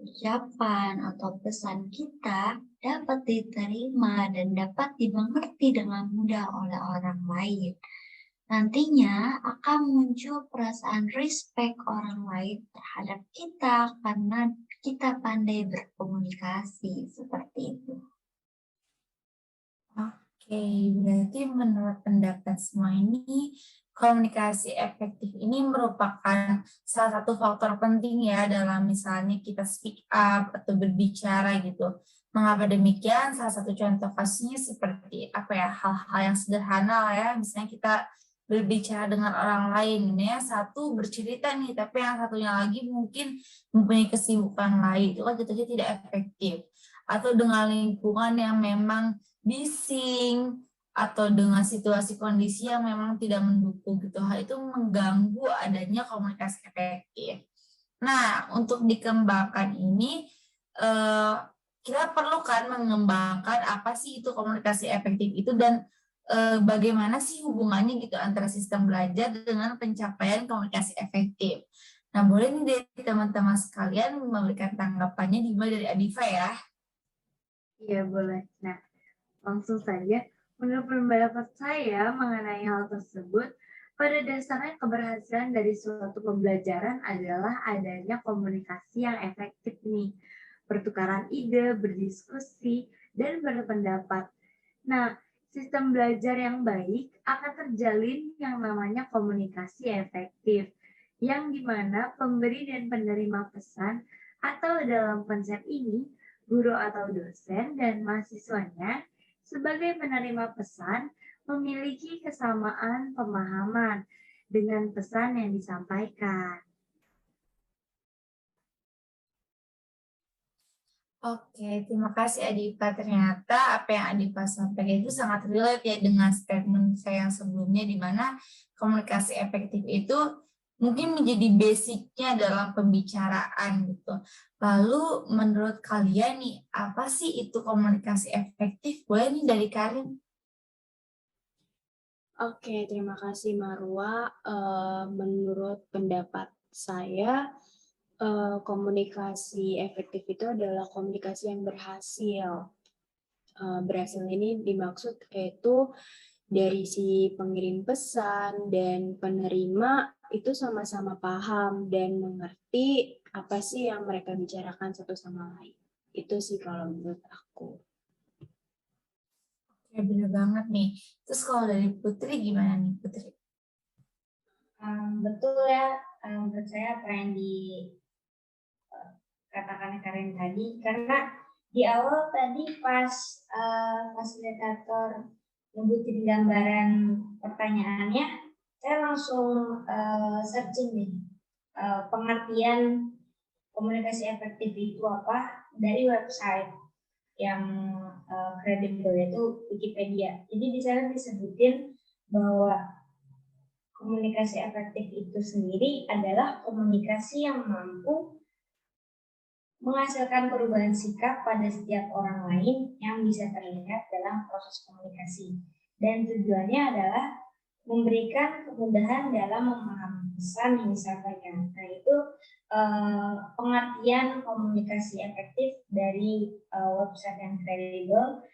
Ucapan atau pesan kita dapat diterima dan dapat dimengerti dengan mudah oleh orang lain. Nantinya akan muncul perasaan respect orang lain terhadap kita karena kita pandai berkomunikasi seperti itu. Oke, berarti menurut pendapat semua ini, komunikasi efektif ini merupakan salah satu faktor penting ya dalam misalnya kita speak up atau berbicara gitu. Mengapa demikian? Salah satu contoh kasusnya seperti apa ya, hal-hal yang sederhana lah ya, misalnya kita berbicara dengan orang lain, ini ya satu bercerita nih, tapi yang satunya lagi mungkin mempunyai kesibukan lain, itu kan jatuhnya tidak efektif. Atau dengan lingkungan yang memang bising atau dengan situasi kondisi yang memang tidak mendukung gitu, hal itu mengganggu adanya komunikasi efektif. Nah, untuk dikembangkan ini kita perlu kan mengembangkan apa sih itu komunikasi efektif itu dan bagaimana sih hubungannya gitu antara sistem belajar dengan pencapaian komunikasi efektif. Nah, boleh nih dari teman-teman sekalian memberikan tanggapannya dimulai dari Adifa ya. Iya, boleh. Nah, langsung saja, menurut pendapat saya mengenai hal tersebut, pada dasarnya keberhasilan dari suatu pembelajaran adalah adanya komunikasi yang efektif nih, pertukaran ide, berdiskusi, dan berpendapat. Nah, sistem belajar yang baik akan terjalin yang namanya komunikasi efektif, yang dimana pemberi dan penerima pesan atau dalam konsep ini, guru atau dosen dan mahasiswanya sebagai penerima pesan memiliki kesamaan pemahaman dengan pesan yang disampaikan. Oke, terima kasih Adipa. Ternyata apa yang Adipa sampaikan itu sangat relate ya dengan statement saya yang sebelumnya, di mana komunikasi efektif itu mungkin menjadi basicnya dalam pembicaraan gitu. Lalu menurut kalian nih, apa sih itu komunikasi efektif? Boleh nih dari Karin? Oke, terima kasih Marwa. Menurut pendapat saya, komunikasi efektif itu adalah komunikasi yang berhasil. Berhasil ini dimaksud yaitu dari si pengirim pesan dan penerima itu sama-sama paham dan mengerti apa sih yang mereka bicarakan satu sama lain. Itu sih kalau menurut aku. Ya bener banget nih. Terus kalau dari Putri gimana nih Putri? Betul ya, menurut saya apa yang dikatakan Karin tadi, karena di awal tadi pas fasilitator nyebutin gambaran pertanyaannya, saya langsung searching nih pengertian komunikasi efektif itu apa dari website yang kredibel, yaitu Wikipedia. Jadi di sana disebutin bahwa komunikasi efektif itu sendiri adalah komunikasi yang mampu menghasilkan perubahan sikap pada setiap orang lain yang bisa terlihat dalam proses komunikasi. Dan tujuannya adalah memberikan kemudahan dalam memahami pesan yang disampaikan. Nah, itu pengertian komunikasi efektif dari website yang kredibel.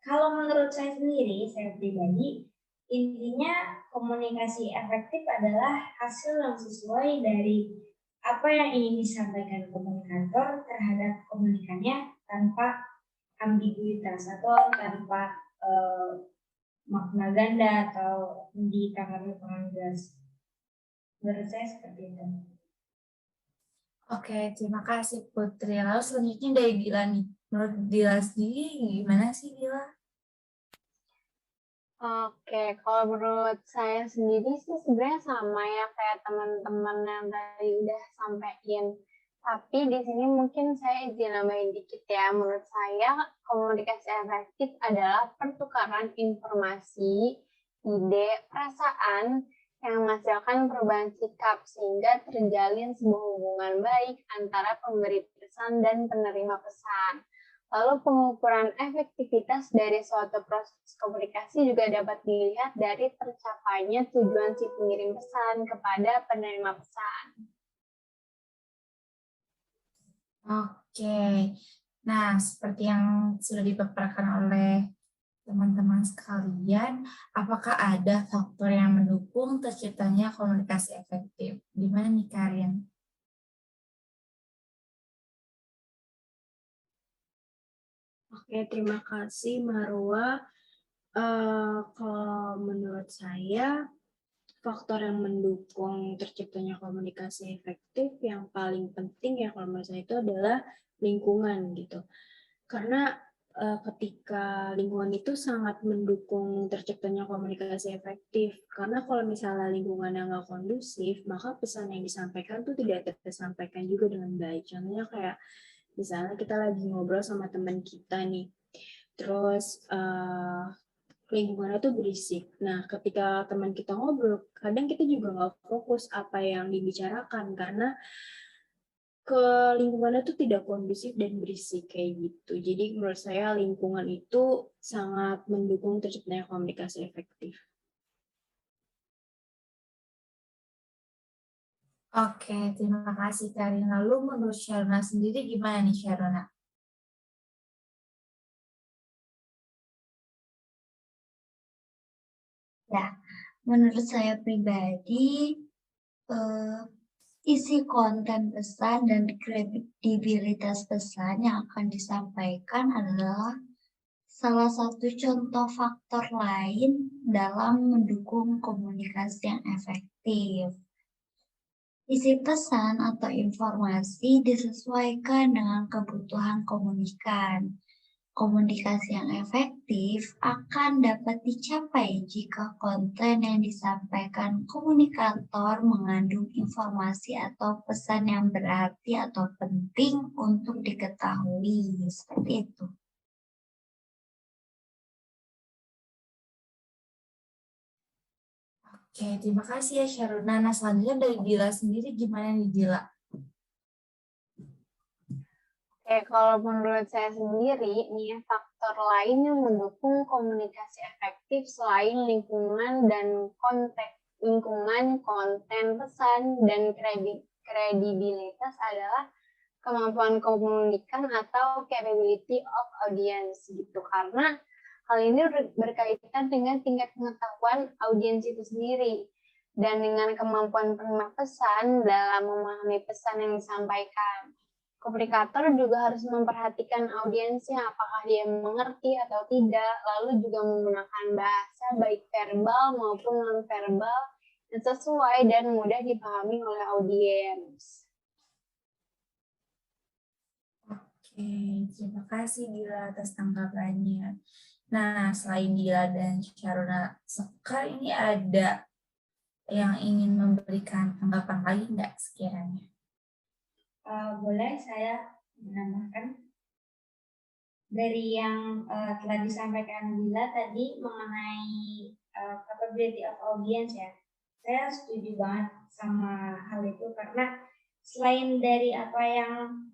Kalau menurut saya sendiri, saya pribadi, intinya komunikasi efektif adalah hasil yang sesuai dari apa yang ingin disampaikan komunikator terhadap komunikannya tanpa ambiguitas atau tanpa makna ganda atau ditanggapi dengan jelas. Menurut saya seperti itu. Oke, terima kasih Putri. Lalu selanjutnya dari Dila nih. Menurut Dila sendiri gimana sih Dila? Oke, kalau menurut saya sendiri sih sebenarnya sama ya kayak teman-teman yang tadi udah sampaikan. Tapi di sini mungkin saya izin nambahin dikit ya. Menurut saya komunikasi efektif adalah pertukaran informasi, ide, perasaan yang menghasilkan perubahan sikap sehingga terjalin sebuah hubungan baik antara pemberi pesan dan penerima pesan. Lalu pengukuran efektivitas dari suatu proses komunikasi juga dapat dilihat dari tercapainya tujuan si pengirim pesan kepada penerima pesan. Oke, nah seperti yang sudah dipaparkan oleh teman-teman sekalian, apakah ada faktor yang mendukung terciptanya komunikasi efektif? Gimana nih Karin? Oke, terima kasih Marwa. Kalau menurut saya, faktor yang mendukung terciptanya komunikasi efektif yang paling penting ya kalau menurut saya itu adalah lingkungan gitu. Karena ketika lingkungan itu sangat mendukung terciptanya komunikasi efektif. Karena kalau misalnya lingkungannya nggak kondusif, maka pesan yang disampaikan tuh tidak tersampaikan juga dengan baik. Contohnya kayak misalnya kita lagi ngobrol sama teman kita nih, terus lingkungannya tuh berisik. Nah, ketika teman kita ngobrol, kadang kita juga nggak fokus apa yang dibicarakan karena ke lingkungannya tuh tidak kondusif dan berisik kayak gitu. Jadi menurut saya lingkungan itu sangat mendukung terciptanya komunikasi efektif. Oke, terima kasih Karin. Lalu menurut Sharona sendiri gimana nih Sharona? Ya, menurut saya pribadi, isi konten pesan dan kredibilitas pesan yang akan disampaikan adalah salah satu contoh faktor lain dalam mendukung komunikasi yang efektif. Isi pesan atau informasi disesuaikan dengan kebutuhan komunikan. Komunikasi yang efektif akan dapat dicapai jika konten yang disampaikan komunikator mengandung informasi atau pesan yang berarti atau penting untuk diketahui. Seperti itu. Oke, terima kasih ya Sharuna. Nah, selanjutnya dari Dila sendiri gimana nih Dila? Oke, kalau menurut saya sendiri, nih faktor lain yang mendukung komunikasi efektif selain lingkungan dan konteks lingkungan, konten, pesan, dan kredibilitas adalah kemampuan komunikan atau capability of audience gitu. Karena hal ini berkaitan dengan tingkat pengetahuan audiens itu sendiri dan dengan kemampuan penerima pesan dalam memahami pesan yang disampaikan. Komunikator juga harus memperhatikan audiensnya, apakah dia mengerti atau tidak, lalu juga menggunakan bahasa baik verbal maupun non-verbal yang sesuai dan mudah dipahami oleh audiens. Oke, terima kasih Dila atas tanggapannya. Nah, selain Dila dan Sharuna, Sekar ini ada yang ingin memberikan tanggapan lagi nggak sekiranya? Boleh saya menambahkan dari yang telah disampaikan Dila tadi mengenai capability of audience ya. Saya setuju banget sama hal itu karena selain dari apa yang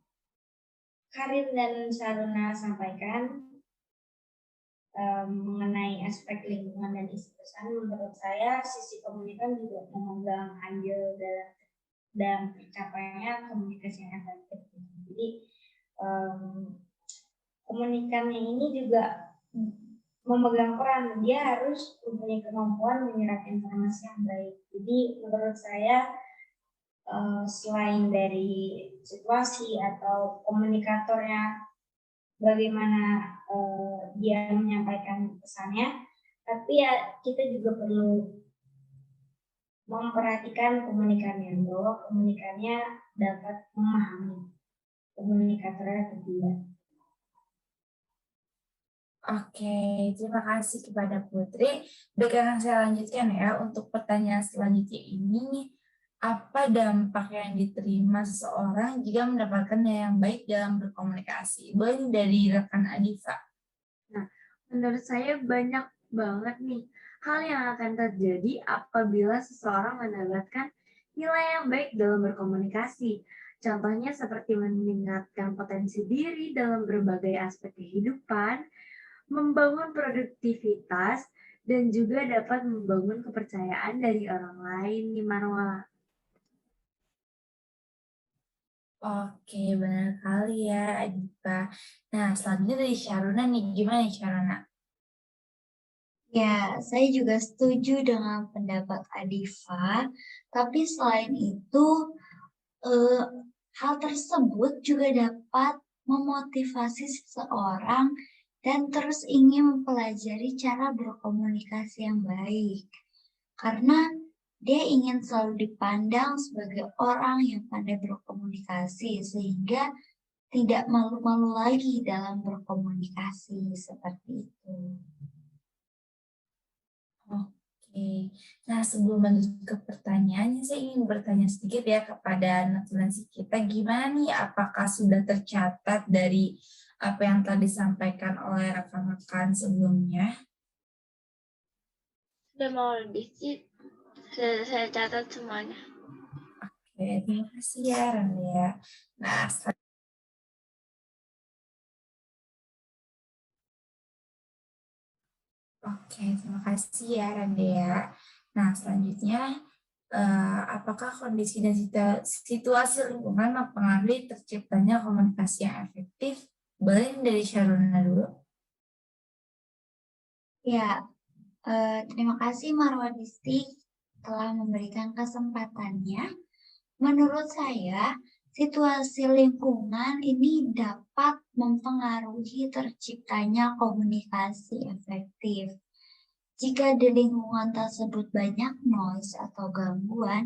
Karin dan Sharuna sampaikan mengenai aspek lingkungan dan isi pesan, menurut saya sisi komunikan juga memegang andil dalam tercapainya komunikasi yang efektif. Jadi komunikannya ini juga memegang peran, dia harus mempunyai kemampuan menyerap informasi yang baik. Jadi menurut saya selain dari situasi atau komunikatornya bagaimana dia menyampaikan pesannya, tapi ya kita juga perlu memperhatikan komunikannya, bahwa komunikannya dapat memahami komunikatornya atau tidak. Oke, terima kasih kepada Putri. Baik, akan saya lanjutkan ya untuk pertanyaan selanjutnya ini. Apa dampak yang diterima seseorang jika mendapatkan nilai yang baik dalam berkomunikasi? Boleh dari rekan Adifa. Nah, menurut saya banyak banget nih hal yang akan terjadi apabila seseorang mendapatkan nilai yang baik dalam berkomunikasi. Contohnya seperti meningkatkan potensi diri dalam berbagai aspek kehidupan, membangun produktivitas, dan juga dapat membangun kepercayaan dari orang lain nih Marwa. Oke, benar kali ya Adifa. Nah, selanjutnya dari Sharuna nih, gimana nih Sharuna? Ya, saya juga setuju dengan pendapat Adifa, tapi selain itu, hal tersebut juga dapat memotivasi seseorang dan terus ingin mempelajari cara berkomunikasi yang baik. Karena dia ingin selalu dipandang sebagai orang yang pandai berkomunikasi, sehingga tidak malu-malu lagi dalam berkomunikasi seperti itu. Oke, nah sebelum lanjut ke pertanyaannya, saya ingin bertanya sedikit ya kepada naturansi kita, gimana nih apakah sudah tercatat dari apa yang telah disampaikan oleh rekan-rekan sebelumnya? Sudah mau lebih sih, saya catat semuanya. Oke, terima kasih ya Randa. Nah, oke, terima kasih ya Randa. Nah, selanjutnya, apakah kondisi dan situasi lingkungan mempengaruhi terciptanya komunikasi yang efektif? Boleh dari Sharuna dulu. Ya, terima kasih Marwa Disti telah memberikan kesempatannya. Menurut saya, situasi lingkungan ini dapat mempengaruhi terciptanya komunikasi efektif. Jika di lingkungan tersebut banyak noise atau gangguan,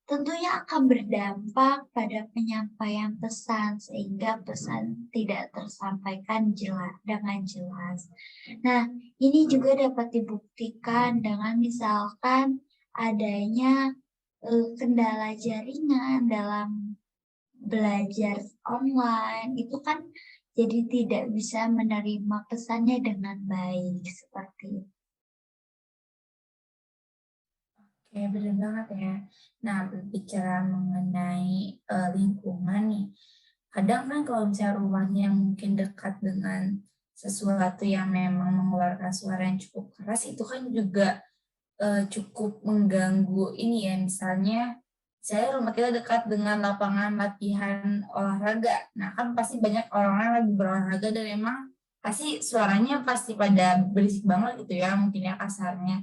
tentunya akan berdampak pada penyampaian pesan sehingga pesan tidak tersampaikan dengan jelas. Nah, ini juga dapat dibuktikan dengan misalkan adanya kendala jaringan dalam belajar online, itu kan jadi tidak bisa menerima pesannya dengan baik seperti itu. Oke, benar banget ya. Nah, berbicara mengenai lingkungan nih, kadang kan kalau misalnya rumahnya mungkin dekat dengan sesuatu yang memang mengeluarkan suara yang cukup keras, itu kan juga cukup mengganggu ini ya. Misalnya, saya rumah kita dekat dengan lapangan latihan olahraga. Nah, kan pasti banyak orang-orang yang lagi berolahraga dan memang pasti suaranya pasti pada berisik banget gitu ya, mungkin ya kasarnya.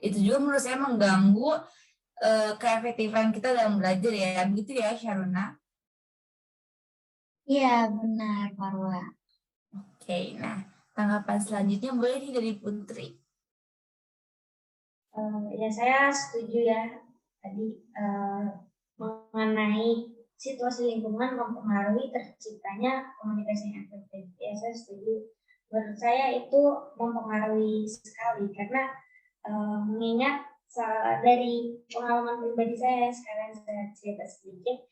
Itu juga menurut saya mengganggu keefektifan kita dalam belajar ya, begitu ya Syaruna? Iya, benar, Marwa. Oke, nah tanggapan selanjutnya boleh nih dari Putri. Ya saya setuju ya tadi mengenai situasi lingkungan mempengaruhi terciptanya komunikasi yang efektif. Ya saya setuju. Menurut saya itu mempengaruhi sekali karena mengingat dari pengalaman pribadi saya, sekarang saya cerita sedikit.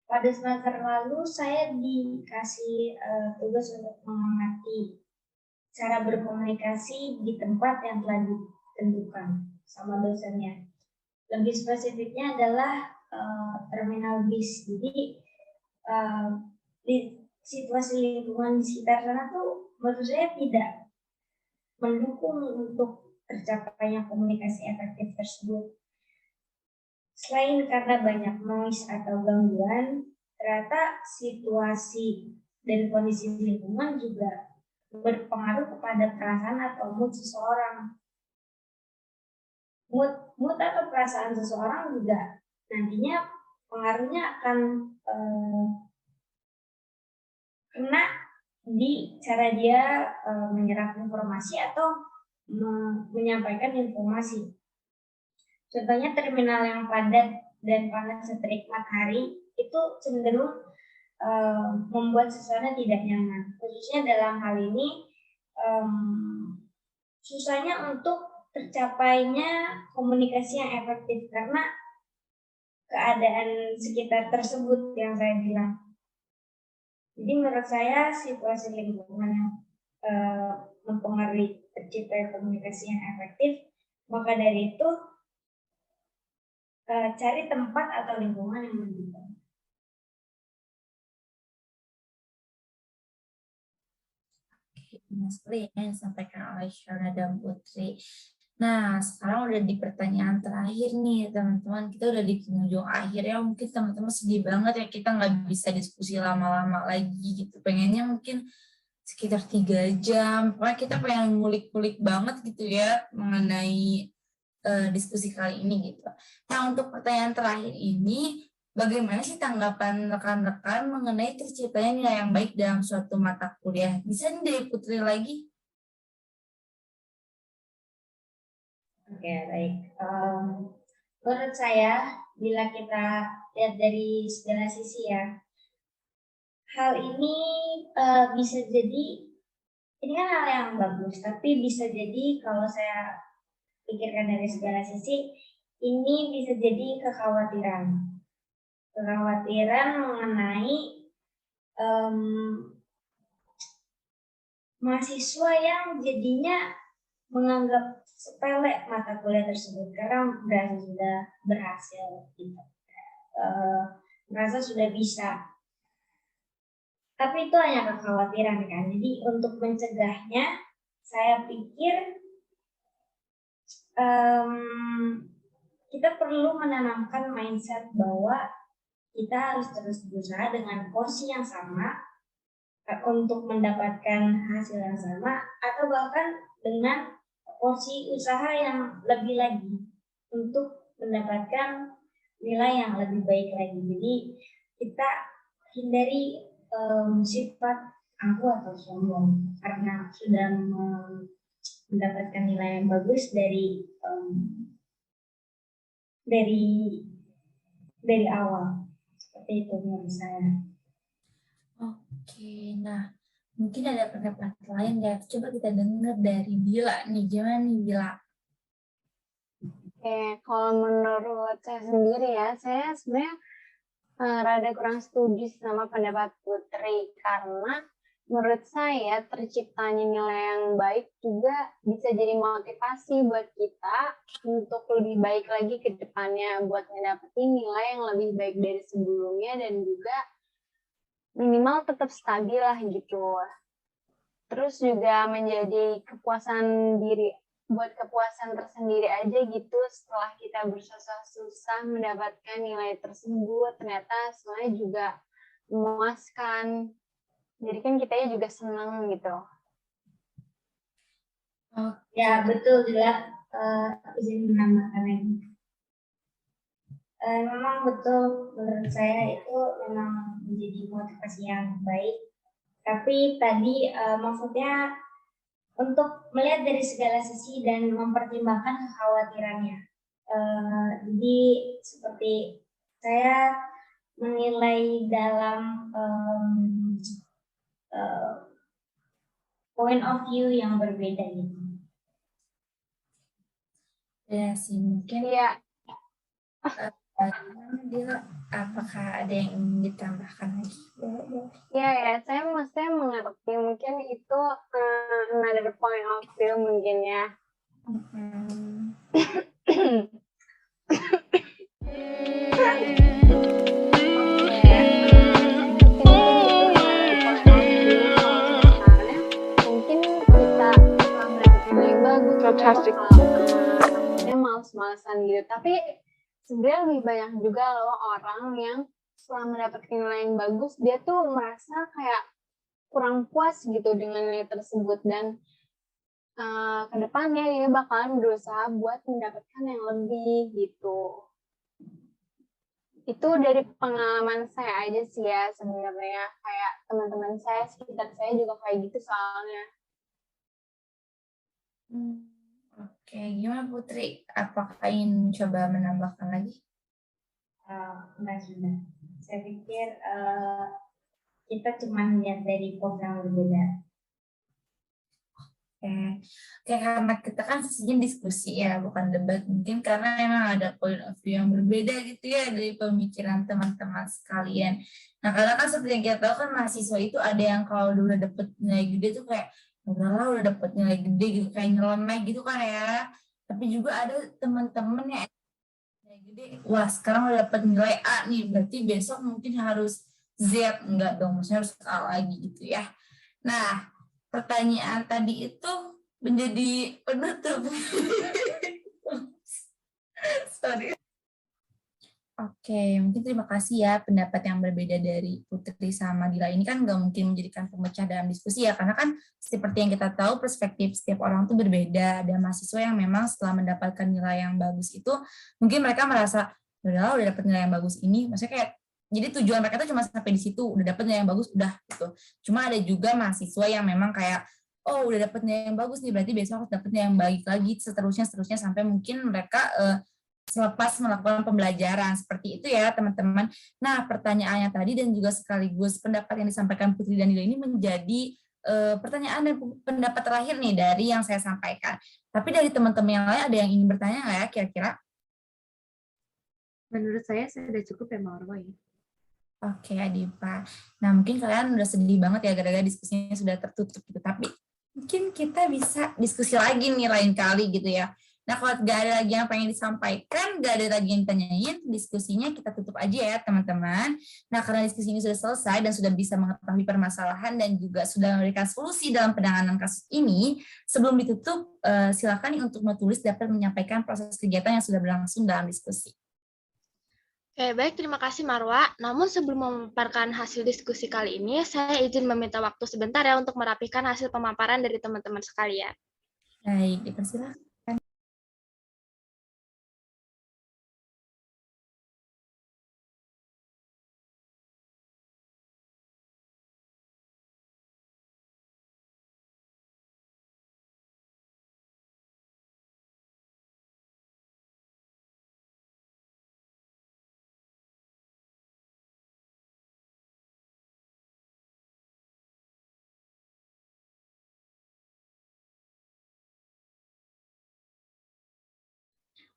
Pada semester lalu saya dikasih tugas untuk mengamati cara berkomunikasi di tempat yang telah ditentukan sama dosennya. Lebih spesifiknya adalah terminal bis. Jadi di situasi lingkungan di sekitar sana tuh menurut saya tidak mendukung untuk tercapainya komunikasi efektif tersebut. Selain karena banyak noise atau gangguan, ternyata situasi dan kondisi lingkungan juga berpengaruh kepada perasaan atau mood seseorang. Mood atau perasaan seseorang juga nantinya pengaruhnya akan kena di cara dia menyerap informasi atau menyampaikan informasi. Contohnya terminal yang padat dan panas terik matahari itu cenderung membuat suasana tidak nyaman. Khususnya dalam hal ini susahnya untuk tercapainya komunikasi yang efektif karena keadaan sekitar tersebut yang saya bilang. Jadi menurut saya situasi lingkungan yang mempengaruhi tercipta komunikasi yang efektif, maka dari itu cari tempat atau lingkungan yang mendukung. Mas Pri yang disampaikan oleh Syaruna dan Putri. Nah, sekarang udah di pertanyaan terakhir nih teman-teman. Kita udah di penghujung akhir ya. Mungkin teman-teman sedih banget ya kita nggak bisa diskusi lama-lama lagi gitu. Pengennya mungkin sekitar 3 jam. Pokoknya kita pengen ngulik-ngulik banget gitu ya mengenai diskusi kali ini gitu. Nah, untuk pertanyaan terakhir ini, bagaimana sih tanggapan rekan-rekan mengenai terciptanya nilai yang baik dalam suatu mata kuliah? Bisa nih dari Putri lagi? Oke, baik. Menurut saya, bila kita lihat dari segala sisi ya, hal ini bisa jadi, ini kan hal yang bagus, tapi bisa jadi kalau saya pikirkan dari segala sisi, ini bisa jadi kekhawatiran. Kekhawatiran mengenai mahasiswa yang jadinya menganggap sepele mata kuliah tersebut karena merasa sudah berhasil, gitu. Merasa sudah bisa. Tapi itu hanya kekhawatiran kan. Jadi untuk mencegahnya, saya pikir kita perlu menanamkan mindset bahwa kita harus terus berusaha dengan porsi yang sama untuk mendapatkan hasil yang sama atau bahkan dengan porsi usaha yang lebih lagi untuk mendapatkan nilai yang lebih baik lagi. Jadi kita hindari sifat aku atau sombong karena sudah mendapatkan nilai yang bagus dari awal. Seperti itu menurut saya. Oke, nah mungkin ada pendapat lain ya. Coba kita dengar dari Dila nih. Gimana nih Dila? Oke, kalau menurut saya sendiri ya, saya sebenarnya rada kurang setuju sama pendapat Putri karena menurut saya terciptanya nilai yang baik juga bisa jadi motivasi buat kita untuk lebih baik lagi ke depannya buat mendapatkan nilai yang lebih baik dari sebelumnya dan juga minimal tetap stabil lah gitu. Terus juga menjadi kepuasan diri, buat kepuasan tersendiri aja gitu setelah kita bersusah-susah mendapatkan nilai tersebut, ternyata semuanya juga memuaskan. Jadi kan kitanya juga senang gitu. Ya betul juga, izin menambahkan lagi. Memang betul menurut saya itu memang menjadi motivasi yang baik. Tapi tadi maksudnya untuk melihat dari segala sisi dan mempertimbangkan kekhawatirannya. Jadi seperti saya menilai dalam point of view yang berbeda gitu. Ya sih, mungkin Iya, gimana Dila? Apakah ada yang ingin ditambahkan lagi? iya ya, saya maksudnya mengerti mungkin itu another point of view mungkin ya. Maksudnya males-malesan gitu, tapi sebenarnya lebih banyak juga loh orang yang setelah mendapatkan nilai yang bagus dia tuh merasa kayak kurang puas gitu dengan nilai tersebut dan kedepannya dia bakalan berusaha buat mendapatkan yang lebih gitu. Itu dari pengalaman saya aja sih ya sebenarnya, kayak teman-teman saya sekitar saya juga kayak gitu soalnya. Oke, gimana Putri? Apakah ingin coba menambahkan lagi? Enggak sudah. Saya pikir kita cuma lihat dari program berbeda. Oke, karena kita kan sesinya diskusi ya, bukan debat. Mungkin karena memang ada point of view yang berbeda gitu ya dari pemikiran teman-teman sekalian. Nah, karena kan seperti yang kita tahu kan mahasiswa itu ada yang kalau udah dapet nilai gede tuh kayak, udahlah udah dapet nilai gede gitu, kayak nyeleneh gitu kan ya. Tapi juga ada teman-teman yang nilai gede, wah sekarang udah dapet nilai A nih, berarti besok mungkin harus Z, enggak dong, maksudnya harus A lagi gitu ya. Nah, pertanyaan tadi itu menjadi penutup. Sorry. Oke, mungkin terima kasih ya pendapat yang berbeda dari Putri sama Dila ini kan nggak mungkin menjadikan pemecah dalam diskusi ya, karena kan seperti yang kita tahu perspektif setiap orang tuh berbeda. Ada mahasiswa yang memang setelah mendapatkan nilai yang bagus itu mungkin mereka merasa udah dapat nilai yang bagus ini, maksudnya kayak jadi tujuan mereka tuh cuma sampai di situ, udah dapat nilai yang bagus udah gitu. Cuma ada juga mahasiswa yang memang kayak oh udah dapat nilai yang bagus nih berarti besok harus dapat nilai yang baik lagi seterusnya sampai mungkin mereka selepas melakukan pembelajaran seperti itu ya teman-teman. Nah pertanyaannya tadi dan juga sekaligus pendapat yang disampaikan Putri dan Dila ini menjadi pertanyaan dan pendapat terakhir nih dari yang saya sampaikan. Tapi dari teman-teman yang lain ada yang ingin bertanya nggak ya kira-kira? Menurut saya sudah cukup ya Marwa ya. Oke Adipa. Nah mungkin kalian udah sedih banget ya gara-gara diskusinya sudah tertutup gitu. Tapi mungkin kita bisa diskusi lagi nih lain kali gitu ya. Nah kalau nggak ada lagi yang pengen disampaikan, nggak ada lagi yang ditanyain, diskusinya kita tutup aja ya teman-teman. Nah karena diskusi ini sudah selesai dan sudah bisa mengetahui permasalahan dan juga sudah memberikan solusi dalam penanganan kasus ini, sebelum ditutup silakan nih untuk menulis dapat menyampaikan proses kegiatan yang sudah berlangsung dalam diskusi. Oke, baik. Terima kasih Marwa. Namun sebelum memaparkan hasil diskusi kali ini, saya izin meminta waktu sebentar ya untuk merapikan hasil pemaparan dari teman-teman sekalian. Baik, dipersilakan.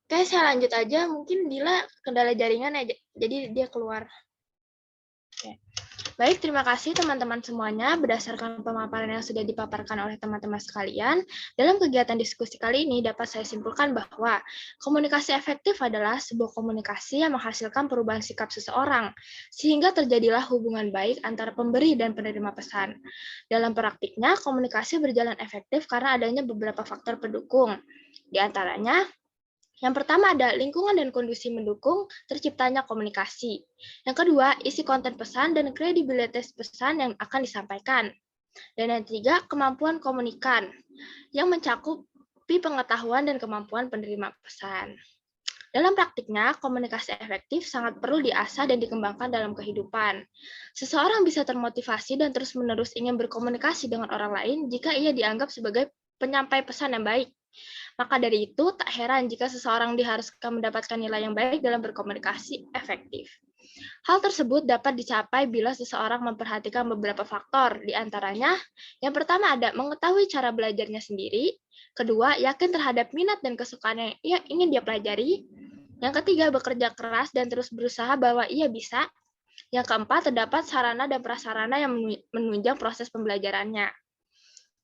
Oke, saya lanjut aja. Mungkin Dila kendala jaringan ya, jadi dia keluar. Oke. Baik, terima kasih teman-teman semuanya. Berdasarkan pemaparan yang sudah dipaparkan oleh teman-teman sekalian, dalam kegiatan diskusi kali ini dapat saya simpulkan bahwa komunikasi efektif adalah sebuah komunikasi yang menghasilkan perubahan sikap seseorang, sehingga terjadilah hubungan baik antara pemberi dan penerima pesan. Dalam praktiknya, komunikasi berjalan efektif karena adanya beberapa faktor pendukung. Di antaranya, yang pertama ada lingkungan dan kondisi mendukung terciptanya komunikasi. Yang kedua, isi konten pesan dan kredibilitas pesan yang akan disampaikan. Dan yang ketiga, kemampuan komunikan yang mencakupi pengetahuan dan kemampuan penerima pesan. Dalam praktiknya, komunikasi efektif sangat perlu diasah dan dikembangkan dalam kehidupan. Seseorang bisa termotivasi dan terus-menerus ingin berkomunikasi dengan orang lain jika ia dianggap sebagai penyampai pesan yang baik. Maka dari itu, tak heran jika seseorang diharuskan mendapatkan nilai yang baik dalam berkomunikasi efektif. Hal tersebut dapat dicapai bila seseorang memperhatikan beberapa faktor, di antaranya, yang pertama ada mengetahui cara belajarnya sendiri, kedua, yakin terhadap minat dan kesukaan yang ingin dia pelajari, yang ketiga, bekerja keras dan terus berusaha bahwa ia bisa, yang keempat, terdapat sarana dan prasarana yang menunjang proses pembelajarannya.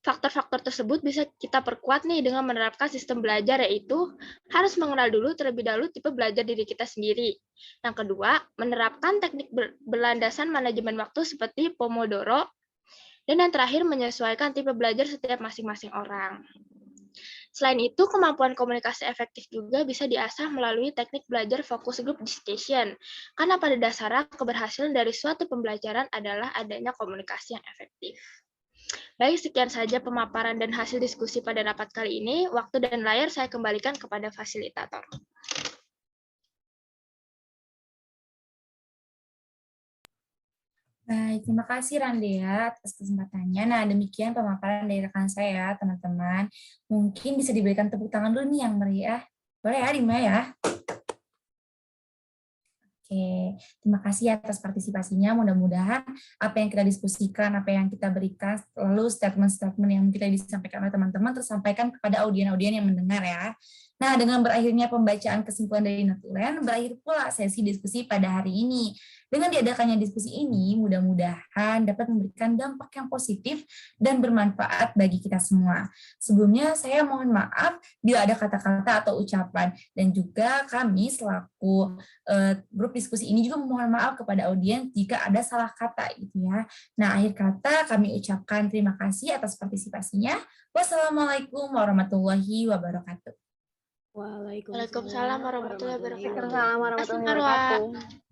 Faktor-faktor tersebut bisa kita perkuat nih dengan menerapkan sistem belajar, yaitu harus mengenal dulu terlebih dahulu tipe belajar diri kita sendiri. Yang kedua, menerapkan teknik berlandasan manajemen waktu seperti Pomodoro. Dan yang terakhir, menyesuaikan tipe belajar setiap masing-masing orang. Selain itu, kemampuan komunikasi efektif juga bisa diasah melalui teknik belajar focus group discussion. Karena pada dasarnya keberhasilan dari suatu pembelajaran adalah adanya komunikasi yang efektif. Baik, sekian saja pemaparan dan hasil diskusi pada rapat kali ini. Waktu dan layar saya kembalikan kepada fasilitator. Baik, terima kasih Randea atas kesempatannya. Nah, demikian pemaparan dari rekan saya, teman-teman. Mungkin bisa diberikan tepuk tangan dulu nih yang meriah. Boleh ya, Dima ya? Oke, terima kasih atas partisipasinya. Mudah-mudahan apa yang kita diskusikan, apa yang kita berikan, lalu statement-statement yang kita disampaikan oleh teman-teman tersampaikan kepada audien-audien yang mendengar ya. Nah, dengan berakhirnya pembacaan kesimpulan dari Notulen, berakhir pula sesi diskusi pada hari ini. Dengan diadakannya diskusi ini, mudah-mudahan dapat memberikan dampak yang positif dan bermanfaat bagi kita semua. Sebelumnya, saya mohon maaf bila ada kata-kata atau ucapan, dan juga kami selaku grup diskusi ini juga memohon maaf kepada audiens jika ada salah kata gitu ya. Nah, akhir kata kami ucapkan terima kasih atas partisipasinya. Wassalamualaikum warahmatullahi wabarakatuh. Waalaikumsalam warahmatullahi wabarakatuh. Waalaikumsalam warahmatullahi wabarakatuh.